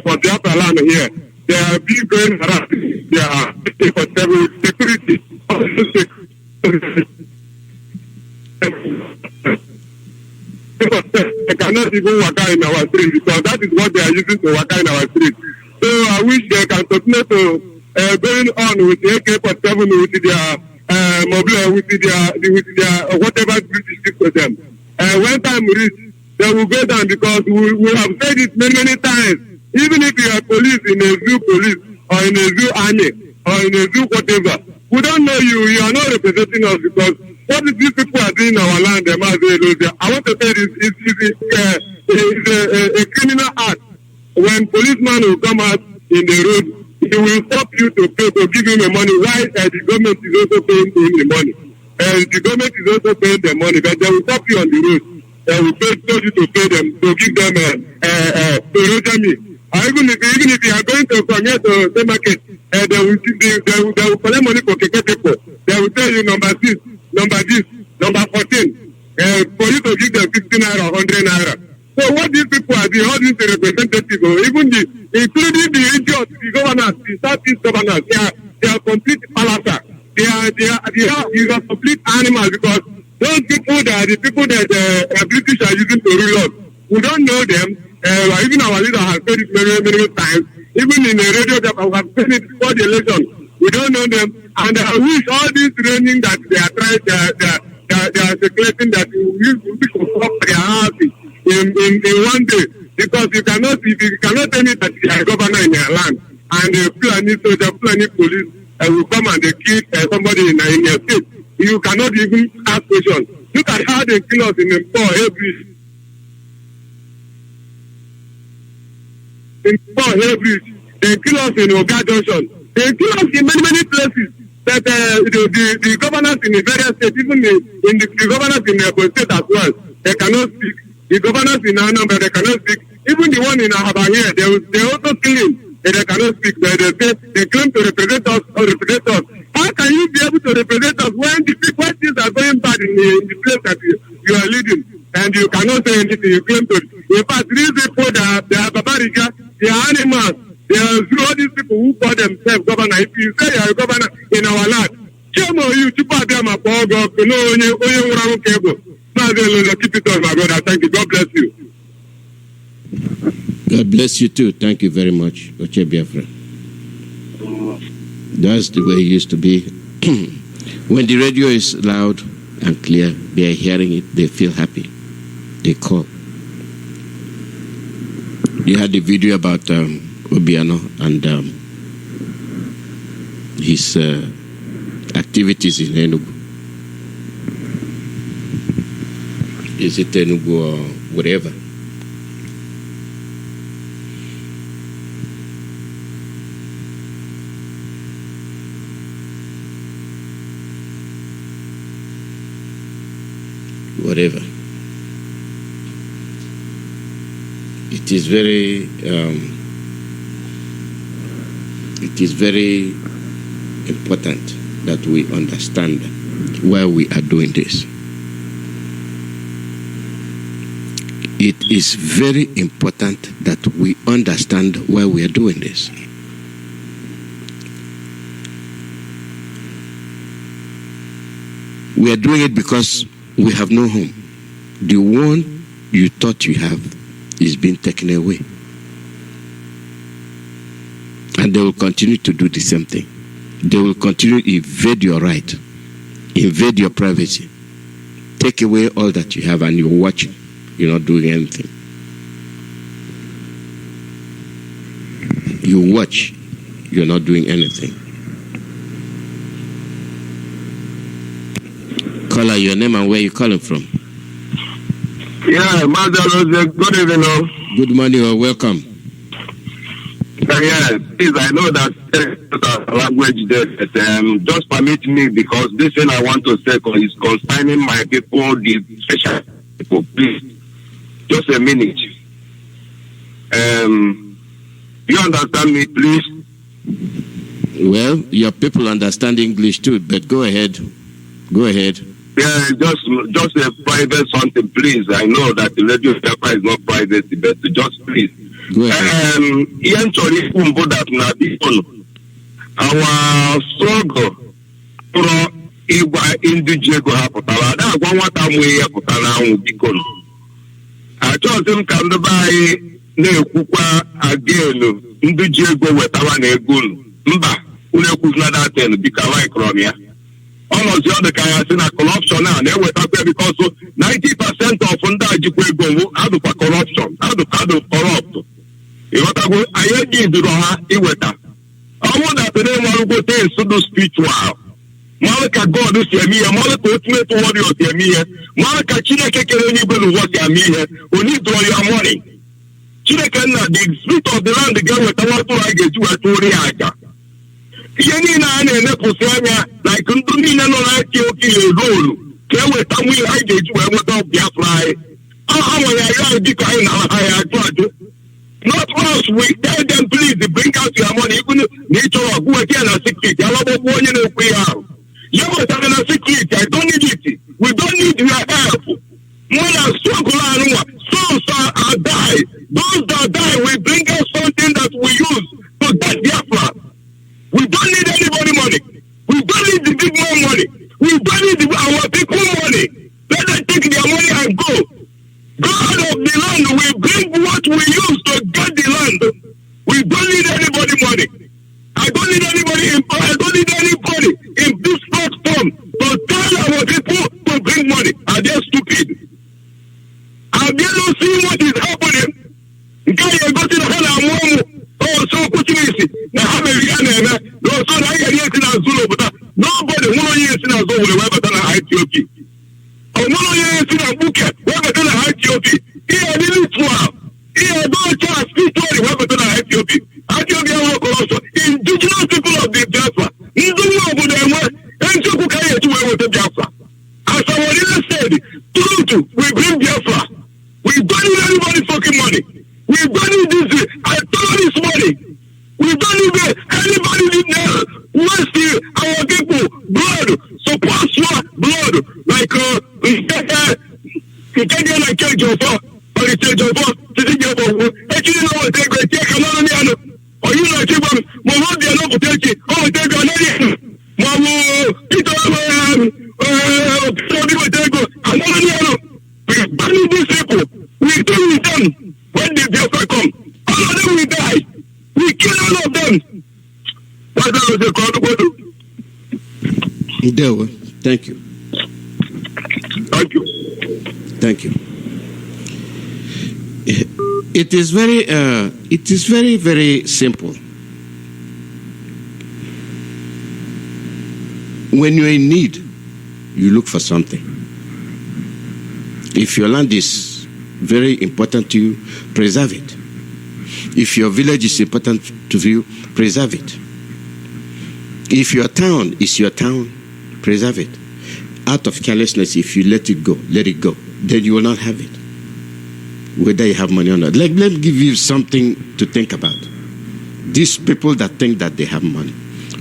for the upper land here. They are being going around. They are for several security. They cannot even work out in our street because that is what they are using to work out in our street. So I wish they can continue to going on with the AK-47 with their mobile, with their whatever British stick to them. When time reaches, they will go down because we have said it many times. Even if you are police in a zoo police or in a zoo army or in a zoo whatever, we don't know you. You are not representing us because what these people are doing in our land, Alozie, I want to say this, it's a criminal act. When policeman will come out in the road, he will stop you to pay, to give him the money, while the government is also paying him the money. The government is also paying the money, but they will stop you on the road. They will tell you to pay them, to give them to register me. Even if you are going to come here to the market, they will collect money for keke people. They will tell you number 6, number this, number 14, for you to give them 50 naira or 100 naira. So what these people are doing, all these representatives, even including the idiots, the governors, the Southeast governors, they are complete palasa. They are complete animals because those people that the people that the British are using to rule us, we don't know them. Even our leader has said it many times. Even in the radio that we have said it before the election, we don't know them. And I wish all this training that they are trying, they are circulating that we should stop their houses in one day. Because you cannot tell me that you are a governor in your land and the Fulani soldier, Fulani police will come and they kill somebody in your state. You cannot even ask questions. Look at how they kill us in the poor every. They kill us in Oga Junction. They kill us in many places. That the governors in the various states, even the governors in the state as well, they cannot speak. The governors in Anambra, they cannot speak. Even the one in Ahaba here, they also kill him. They cannot speak. They claim to represent us or represent us. How can you be able to represent us when things are going bad in the place that you are leading? And you cannot say anything. You claim to. In fact, these people, they are barbarica, they are animals. They are all these people who call themselves governor. If you say you are a governor in our land, shame on you. Keep it on, my brother. Thank you. God bless you. God bless you too. Thank you very much, Oche Biafra. That's the way it used to be. When the radio is loud and clear, they are hearing it, they feel happy. They call. You had the video about Obiano and his activities in Enugu. Is it Enugu or whatever? Whatever. It is very important that we understand why we are doing this. it is very important that we understand why we are doing this. We are doing it because we have no home. The one you thought you have is being taken away. And they will continue to do the same thing. They will continue to invade your right, invade your privacy, take away all that you have, and you're watching. You're not doing anything. You watch, you're not doing anything. Caller, your name and where you calling from? Yeah, Mazi, Alozie, good evening. Good morning or welcome. Yeah, please, I know that language there, but just permit me, because this thing I want to say is concerning my people, the special people. Please, just a minute. You understand me, please? Well, your people understand English too, but go ahead. Go ahead. Yeah, just a private something, please. I know that the radio Biafra is not private, but just please. Go ahead. Our struggle for Igba Indijego Haputala, that's one what I'm way Haputala Bikon. I told him, come to buy Nekupa again, Indijego Wetawa Negun, Mba, Unekuzna 10, Bikawai Kromia. Almost the other guy has seen a corruption now, and they were talking because 90% of Undajikwego out of corruption, out of corrupt. I heard the Roha, Iweta. I want that the name of the day is so spiritual. Malaka God is here, Malaka ultimate warrior is here, Malaka Chineke can anybody what they are here, who need all your money. Chineke, the spirit of the land, the girl with the water, I get you a Toriaga. Yenny and Neposania, like Kundumina, no like you, roll. Care with Tamil, I get you a water of Biafra. How I decline, I tried to. Not us, we tell them, please, bring out your money. Even nature of who again a secret. I love one in a way out. You must have a secret. I don't need it. We don't need your help. More than struggle, souls are die. Those that die, we bring out something that we use to get Biafra. We don't need anybody money. We don't need the big man money. We don't need our people money. Let them take their money and go. God of the land will bring what we use to get the land. We don't need anybody money. I don't need anybody in this platform to tell our people to bring money. Are they stupid? Have they not seen what is happening? Guy, you go to the hell and mom. Oh, so put me in. Now have a real no, so I get here in Zulu, but nobody who is in Zulu will ever done an ITOP. Oh, no, yes, in a book, we're going to ITOP. Here, this is wow. Here, don't just speak to it, we're going to ITOP. ITOP also indigenous people of the Biafra. You don't know who they were, and so who can you do with the Biafra? As our leader said, true, we bring Biafra. We don't need anybody fucking money. We don't need this. I told this money. We don't need anybody wasting our people blood, support your blood, like you can't get like change your phone, or you change your phone to see your phone. Actually, no one take a take another, or you like him, Mama, they are not protected. Oh, take another. Mama, it's all people take another. We banning these people. We kill them when the Biafra come. All of them will die. We kill all of them. What's that? Thank you. Thank you. Thank you. It is very, very simple. When you're in need, you look for something. If your land is very important to you, preserve it. If your village is important to you, preserve it. If your town is your town, preserve it. Out of carelessness, if you let it go, then you will not have it. Whether you have money or not. Let me give you something to think about. These people that think that they have money,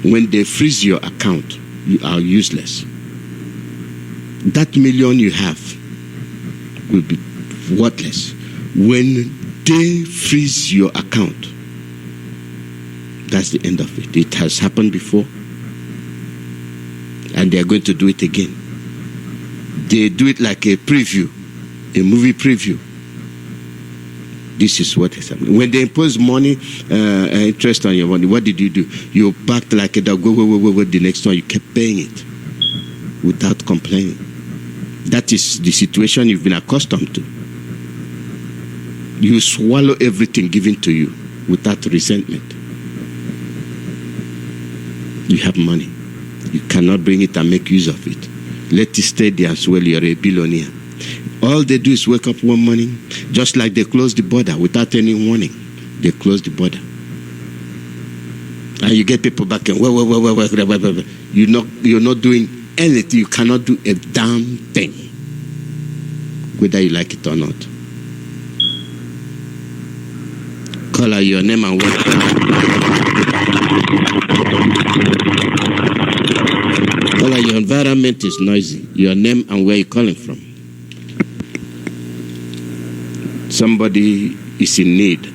when they freeze your account, you are useless. That million you have will be worthless When they freeze your account, that's the end of it. It has happened before, and they are going to do it again. They do it like a preview, a movie preview. This is what is happening. When they impose money, interest on your money, what did you do? You backed like a dog. Go. The next one, you kept paying it without complaining. That is the situation you've been accustomed to. You swallow everything given to you without resentment. You have money. You cannot bring it and make use of it. Let it stay there as well. You're a billionaire. All they do is wake up one morning, just like they close the border without any warning. They close the border. And you get people back and you're not doing anything. You cannot do a damn thing, whether you like it or not. Call out your name and what. Call out your environment is noisy. Your name and where you're calling from. Somebody is in need.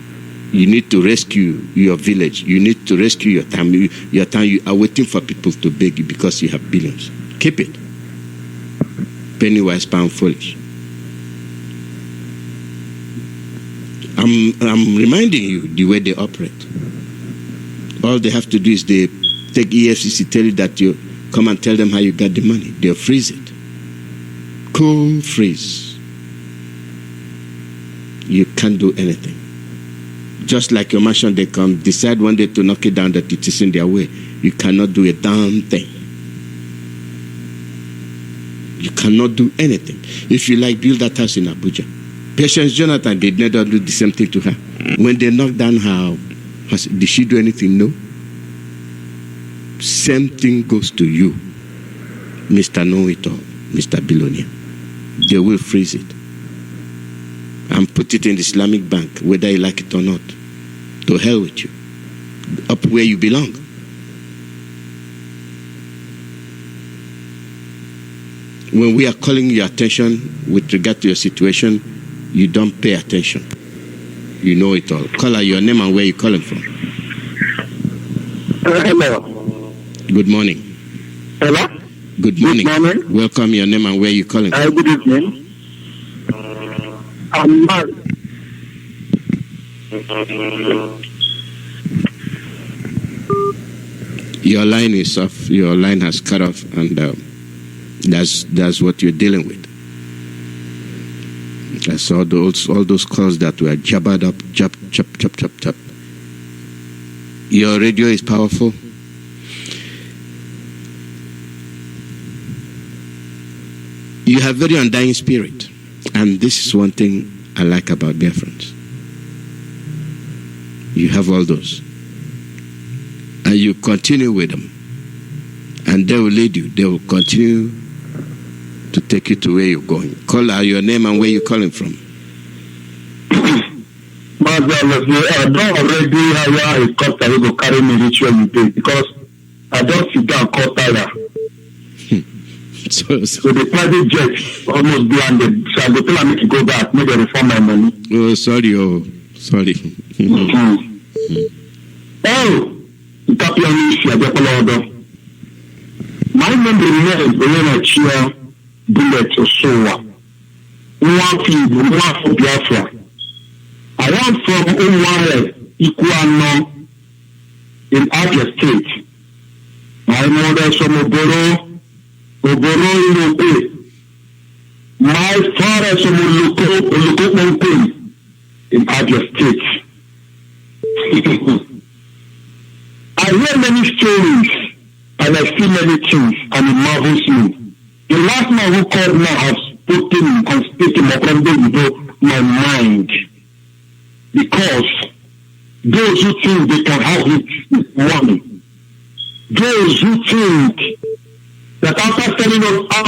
You need to rescue your village. You need to rescue your town. Your town, you are waiting for people to beg you because you have billions. Keep it. Penny-wise, pound foolish. I'm reminding you the way they operate. All they have to do is they take EFCC, tell you that you come and tell them how you got the money. They'll freeze it. Cool freeze. You can't do anything. Just like your mansion, they come decide one day to knock it down that it is in their way. You cannot do a damn thing. You cannot do anything. If you like, build that house in Abuja. Patience Jonathan did not do the same thing to her. When they knocked down her house, did she do anything? No. Same thing goes to you, Mr. Know-it-all, Mr. Billionaire. They will freeze it and put it in the Islamic bank, whether you like it or not. To hell with you. Up where you belong. When we are calling your attention with regard to your situation, you don't pay attention. You know it all. Call out your name and where you're calling from. Hello. Good morning. Hello. Good morning. Good morning. Welcome, your name and where you're calling from. Good evening. I'm Mazi. Your line is off. Your line has cut off, and that's what you're dealing with. I saw all those calls that were jabbered up, chop. Your radio is powerful. You have very undying spirit, and this is one thing I like about Biafrans. You have all those, and you continue with them, and they will lead you. They will continue to take you to where you're going. Call out your name and where you're calling from. Mazi, I don't already hire a helicopter who will carry me reach where you pay because I don't sit down call tire. So the private jet almost landed. So I go tell them to go back, make them refund my money. Oh, sorry. Oh, Tapi yang isi aja kalau my memory is when I cheer bullet or so. One for Biafra. I am from Umware, Ikuano, in Abia State. My mother is from Oboro Ilope. My father is from Oloko in Abia State. I hear many stories and I see many things and it marvels me. The last man who called now has spoken and speaking upon my mind. Because those who think they can have it with money, those who think that after selling us out,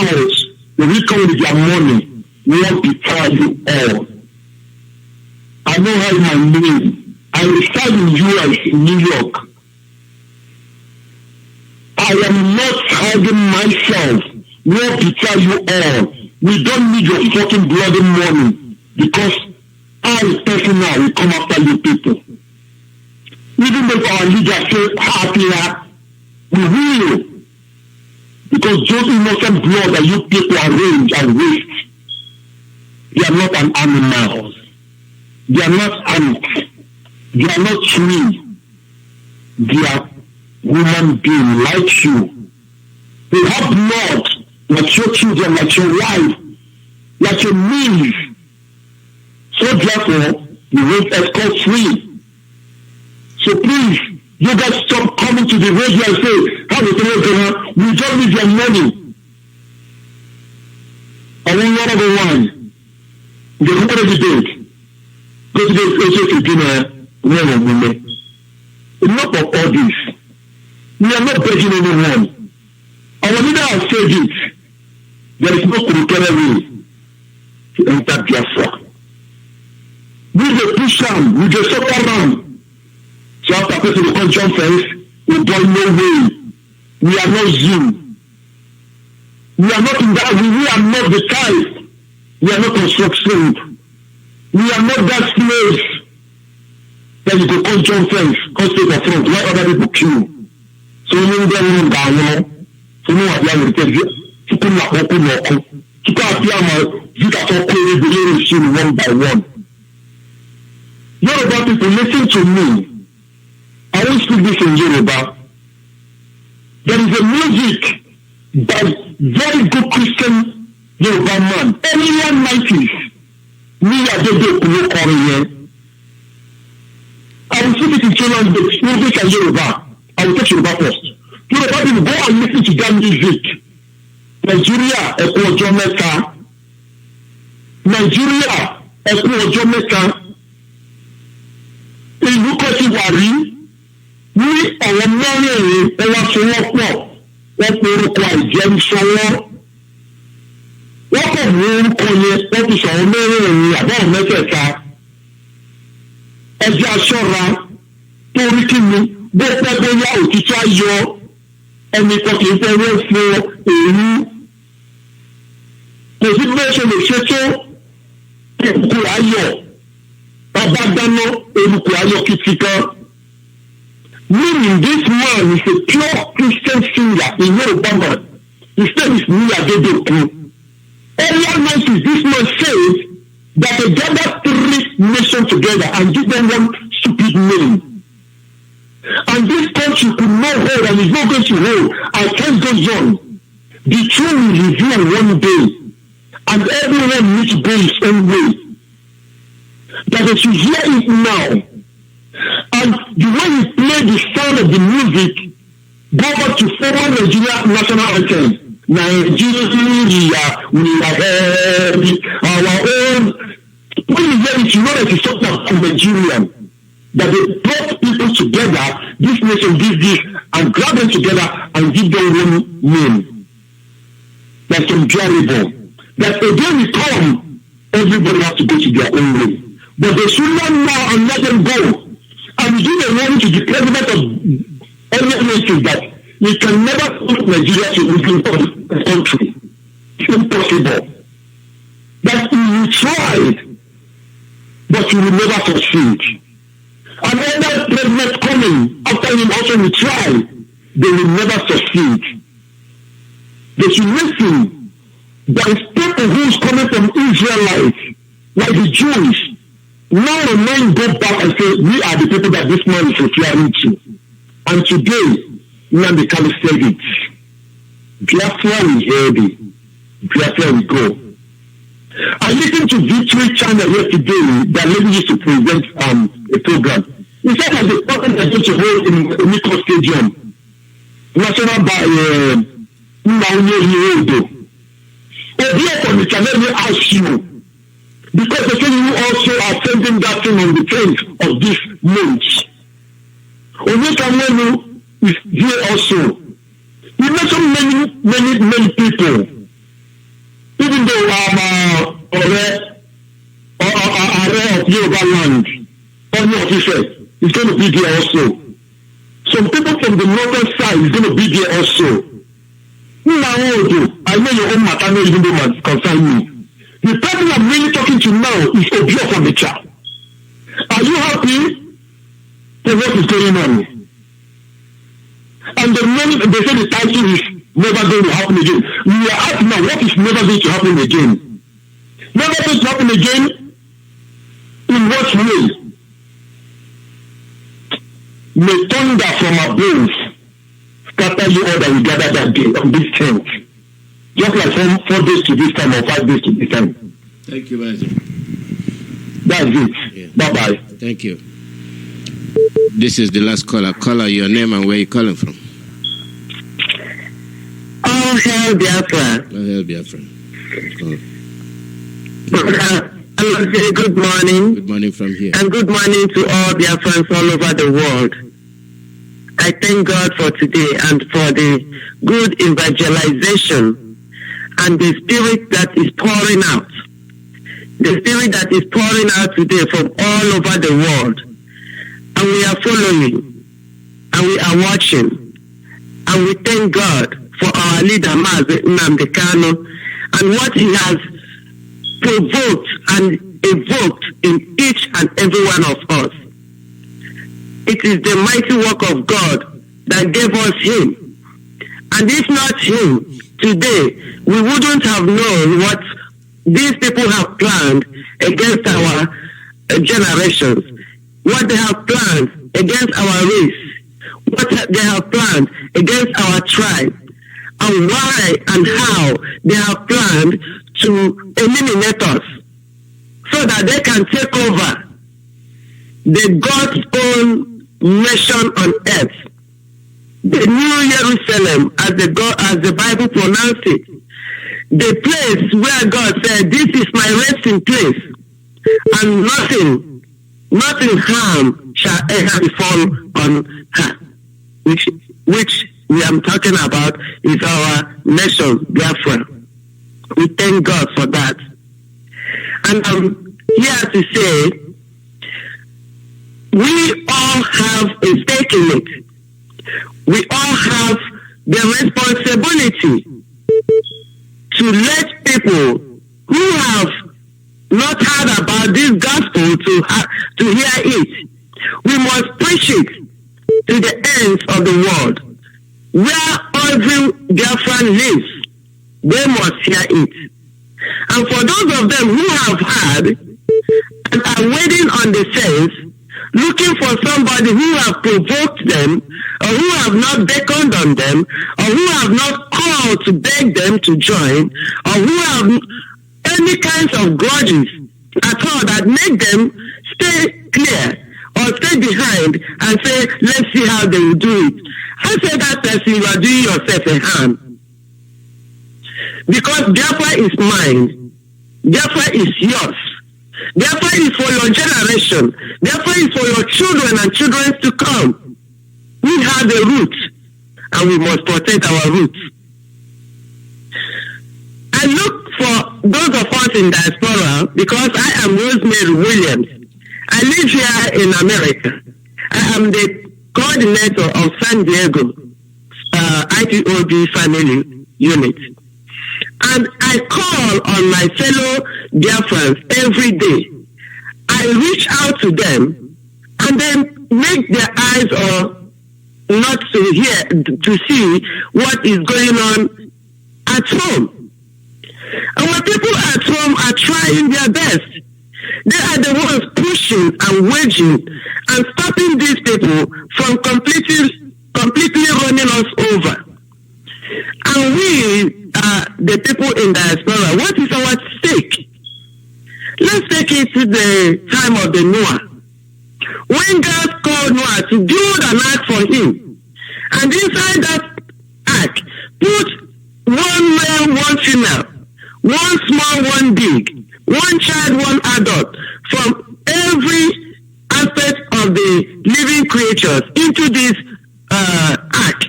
they will come with their money, want to try you all. I know how my name. I reside in US, in New York. I am not hiding myself. Want to tell you all, we don't need your fucking bloody money because I is personal, we come after you people. Even though our leaders say happier, we will. Because those innocent blood that you people arrange and waste, they are not an animal. They are not ants. They are not trees. They are human beings like you. They have blood like your children, like your wife, like your niece. So therefore, you won't escort free. So please, you guys stop coming to the radio and say, how is it we don't need your money. I want one of the one. The already did. Go to the dinner, women. Enough of all this. We are not begging anyone. Our leader has said it. There is no curriculum way to enter Biafra. We will push them, we will suffer them. So after facing the conference, we boy no way. We are not Zoom. We are not in that. We are not the type. We are not construction. We are not that slaves. Then you go conference, come stay for front. Why other people kill? So you don't know that. So no one will tell you. You come like open your own. You can't appear my. You can't talk to me one by one. Yoruba people, listen to me. I won't speak this in Yoruba. There is a music by very good Christian Yoruba man. Earlier 90s. Me, I don't know. I will speak it in children's books, English and Yoruba. I will take Yoruba first. Yoruba people, go and listen to that music. Nigeria, Eko Ojo Meta. Nigeria, Eko Ojo Meta. Ìlú kan ti wà rí ní ọ̀rọ̀ mẹ́rẹ̀ẹ̀rin ẹwà sọwọ́pọ̀ wọ́n pe orúkọ àìjẹ́ ìṣọwọ́ wọ́n kò mú orúkọ yẹn wọ́n fi sọ̀rọ̀ mẹ́rẹ̀ẹ̀rin àbáwọ̀ mẹ́tẹ̀ẹ̀ta ẹjẹ́ aṣọ́ra torí kí ni bó pẹ́ bóyá òtítọ́ ayọ̀ ẹnì kan kì í fẹ́ wọ́n fún èyí kò sí bí wọ́n ṣe lè ṣe tó èkó ayọ̀. Baba Dano Eruku Ayokitika. Meaning this man is a pure Christian singer in Yoruba man. His name is Nia Dedoku. Earlier nights this man said that they gathered 3 nations together and give them one stupid name. And this country could not hold and is not going to hold. As time goes on, the truth will reveal one day. And everyone needs to go his own way. That they should hear it now. And the way we play the sound of the music, go back to former Nigeria national anthem. Nigeria, we are heavy, our own. When you hear it, you know that it's something of Nigerian. That they brought people together, this nation did this, and grab them together and give them one name. That's enjoyable. That again we come, everybody has to go to their own way. But they should not now and let them go. And give a warning to the president of any nation that you can never put Nigeria to a country. It's impossible. That you tried, but you will never succeed. And other president coming after him also will try, they will never succeed. They should listen. There is people who is coming from Israelites, like the Jews. Now the men go back and say, we are the people that this man is referring to. And today, Nnamdi Kanu said it. Biafra we heard it. Biafra we go. I listened to Victory Channel yesterday. That lady used to present a program. He said that the person that going to hold in Nico Stadium, national by Nnamdi let me ask you. Because they say you also are sending that thing on the 10th of this month. Onyeka is here also. We mentioned many people. Even though I'm of Yoruba land, any officer is going to be there also. Some people from the northern side is going to be there also. I know your own matter, no even though concern me. The person I'm really talking to now is Obio from the chat. Are you happy for what is going on? And they say the title is never going to happen again. We are asking now, what is never going to happen again? Never going to happen again? In what way? May thunder from above scatter you all that we gather that day on this tent. Just like from 4 days to this time or 5 days to this time. Thank you, Mazi. That's it. Yeah. Bye-bye. Thank you. This is the last caller. Caller, your name and where you're calling from. All hail Biafra. All hail Biafra. Alozie, good morning. Good morning from here. And good morning to all Biafrans all over the world. I thank God for today and for the good evangelization and the spirit that is pouring out. The spirit that is pouring out today from all over the world. And we are following. And we are watching. And we thank God for our leader, Mazi and what he has provoked and evoked in each and every one of us. It is the mighty work of God that gave us him. And if not him, today we wouldn't have known what these people have planned against our generations, what they have planned against our race, what they have planned against our tribe, and why and how they have planned to eliminate us so that they can take over the God's own nation on earth, the New Jerusalem, as the Bible pronounced it, the place where God said, "This is my resting place, and nothing harm shall ever befall on her," which we are talking about is our nation, Biafra. We thank God for that. And I'm here to say, we all have a stake in it. We all have the responsibility to let people who have not heard about this gospel to hear it. We must preach it to the ends of the world. Where every Biafran lives, they must hear it. And for those of them who have heard and are waiting on the fence, looking for somebody who have provoked them, or who have not beckoned on them, or who have not called to beg them to join, or who have any kinds of grudges at all that make them stay clear or stay behind and say, "Let's see how they will do it." I say that person, you are doing yourself a harm. Because Biafra is mine. Biafra is yours. Biafra is for your generation. Biafra is for your children and children to come. We have a root, and we must protect our roots. I look for those of us in diaspora because I am Rosemary Williams. I live here in America. I am the coordinator of San Diego ITOB family unit. And I call on my fellow Biafrans every day. I reach out to them and then make their eyes or not to hear, to see what is going on at home. Our people at home are trying their best. They are the ones pushing and waging and stopping these people from completely running us over. And we are the people in diaspora. What is our stake? Let's take it to the time of the Noah. When God called Noah to build an ark for him, and inside that ark, put one male, one female, one small, one big, one child, one adult, from every aspect of the living creatures into this ark.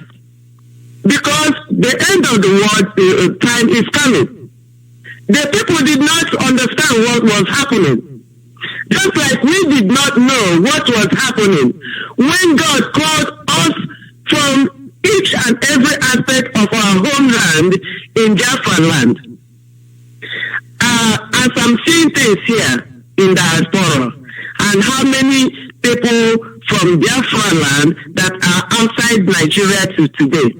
Because the end of the world time is coming. The people did not understand what was happening. Just like we did not know what was happening when God called us from each and every aspect of our homeland in Biafra land. As I'm seeing things here in diaspora, I and how many people from Biafra land that are outside Nigeria to today.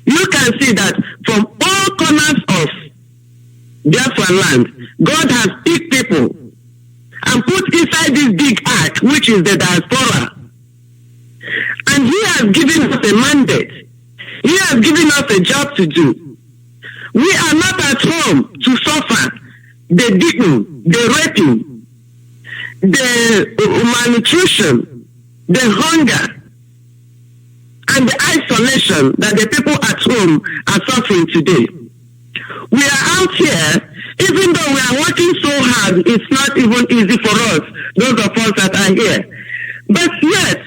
You can see that from all corners of Biafra land, God has picked people and put inside this big ark, which is the diaspora. And He has given us a mandate. He has given us a job to do. We are not at home to suffer the beating, the raping, the malnutrition, the hunger, and the isolation that the people at home are suffering today. We are out here, even though we are working so hard, it's not even easy for us, those of us that are here. But yet,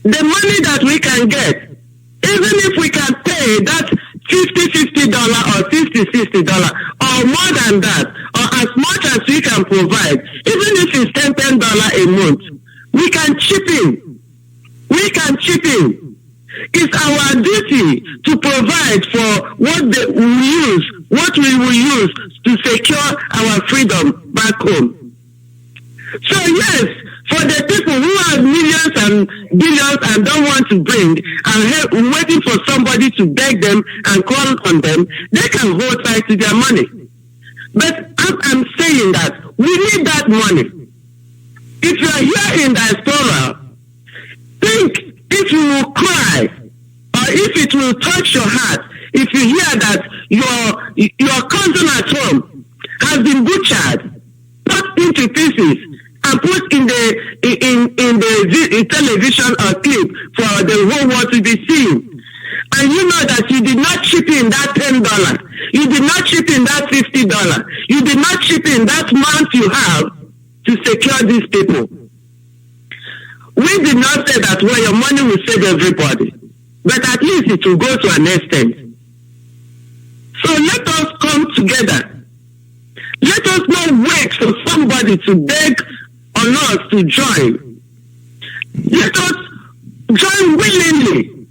the money that we can get, even if we can pay that $50 or $60 or more than that, or as much as we can provide, even if it's $10 a month, we can chip in. We can chip in. It's our duty to provide for what we will use to secure our freedom back home. So yes, for the people who have millions and billions and don't want to bring and waiting for somebody to beg them and call on them, they can hold tight to their money. But I'm saying that we need that money. If you are here in diaspora, think if you will cry or if it will touch your heart, if you hear that your cousin at home has been butchered, cut into pieces, and put in the television or clip for the whole world to be seen, and you know that you did not chip in that $10, you did not chip in that $50, you did not chip in that month you have to secure these people. We did not say that your money will save everybody, but at least it will go to an extent. So let us come together. Let us not wait for somebody to beg on us to join. Let us join willingly.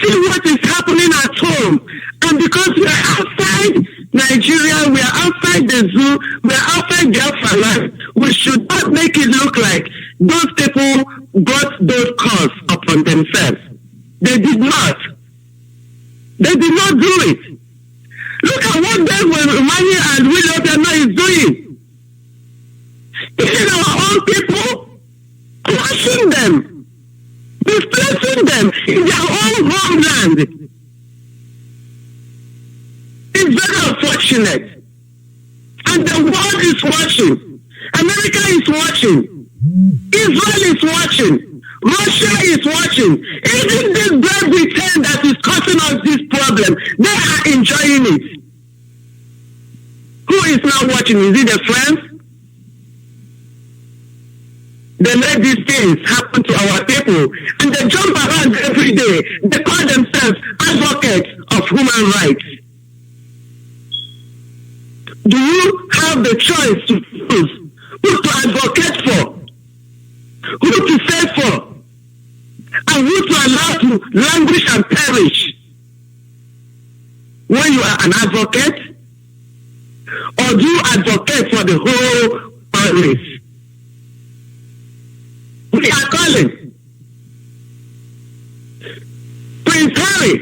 See what is happening at home. And because we are outside Nigeria, we are outside the zoo, we are outside Biafra land, we should not make it look like those people brought those cause upon themselves. They did not. They did not do it. Look at what Mani and William is doing. Even our own people, crushing them, displacing them in their own homeland. It's very unfortunate. And the world is watching. America is watching. Israel is watching. Russia is watching. Even this Great Britain that is causing us this problem, they are enjoying it. Who is now watching? Is it the France? They let these things happen to our people, and they jump around every day. They call themselves advocates of human rights. Do you have the choice to choose who to advocate for, who to save for, and who to allow to languish and perish? When you are an advocate, or do you advocate for the whole race? We are calling Prince Harry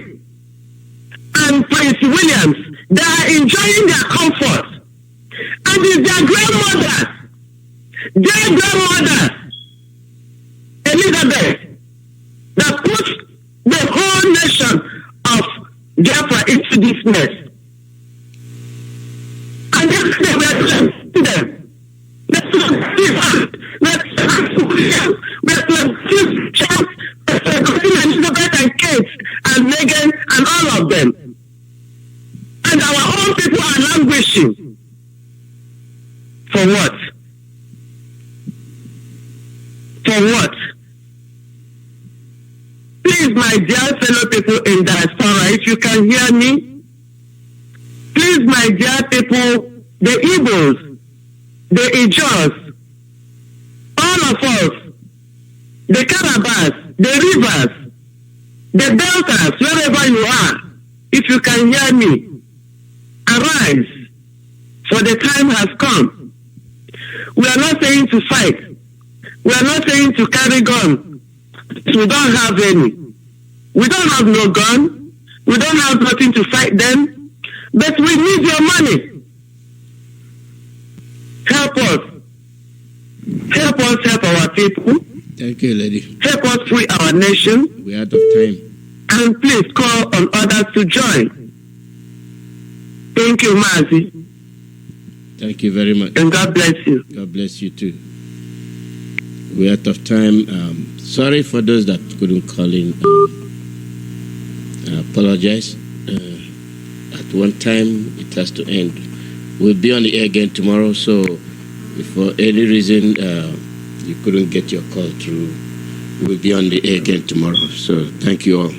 and Prince Williams. They are enjoying their comfort. And it's their grandmother, Elizabeth, that put the whole nation of Biafra into this mess. And yesterday we are telling them, Elizabeth and Kate and Megan and all of them. And our own people are languishing. For what? For what? Please, my dear fellow people in diaspora, if you can hear me, please, my dear people, the Igbos, the Ijaws, all of us, the Carabas, the Rivers, the Deltas, wherever you are, if you can hear me, arise, for the time has come. We are not saying to fight, We are not saying to carry gun. We don't have any. We don't have no gun. We don't have nothing to fight them. But we need your money. Help us. Help us help our people. Thank you, lady. Help us free our nation. We're out of time. And please call on others to join. Thank you, Mazi. Thank you very much. And God bless you. God bless you too. We're out of time. Sorry for those that couldn't call in. I apologize. At one time, it has to end. We'll be on the air again tomorrow, so if for any reason you couldn't get your call through, we'll be on the air again tomorrow. So thank you all.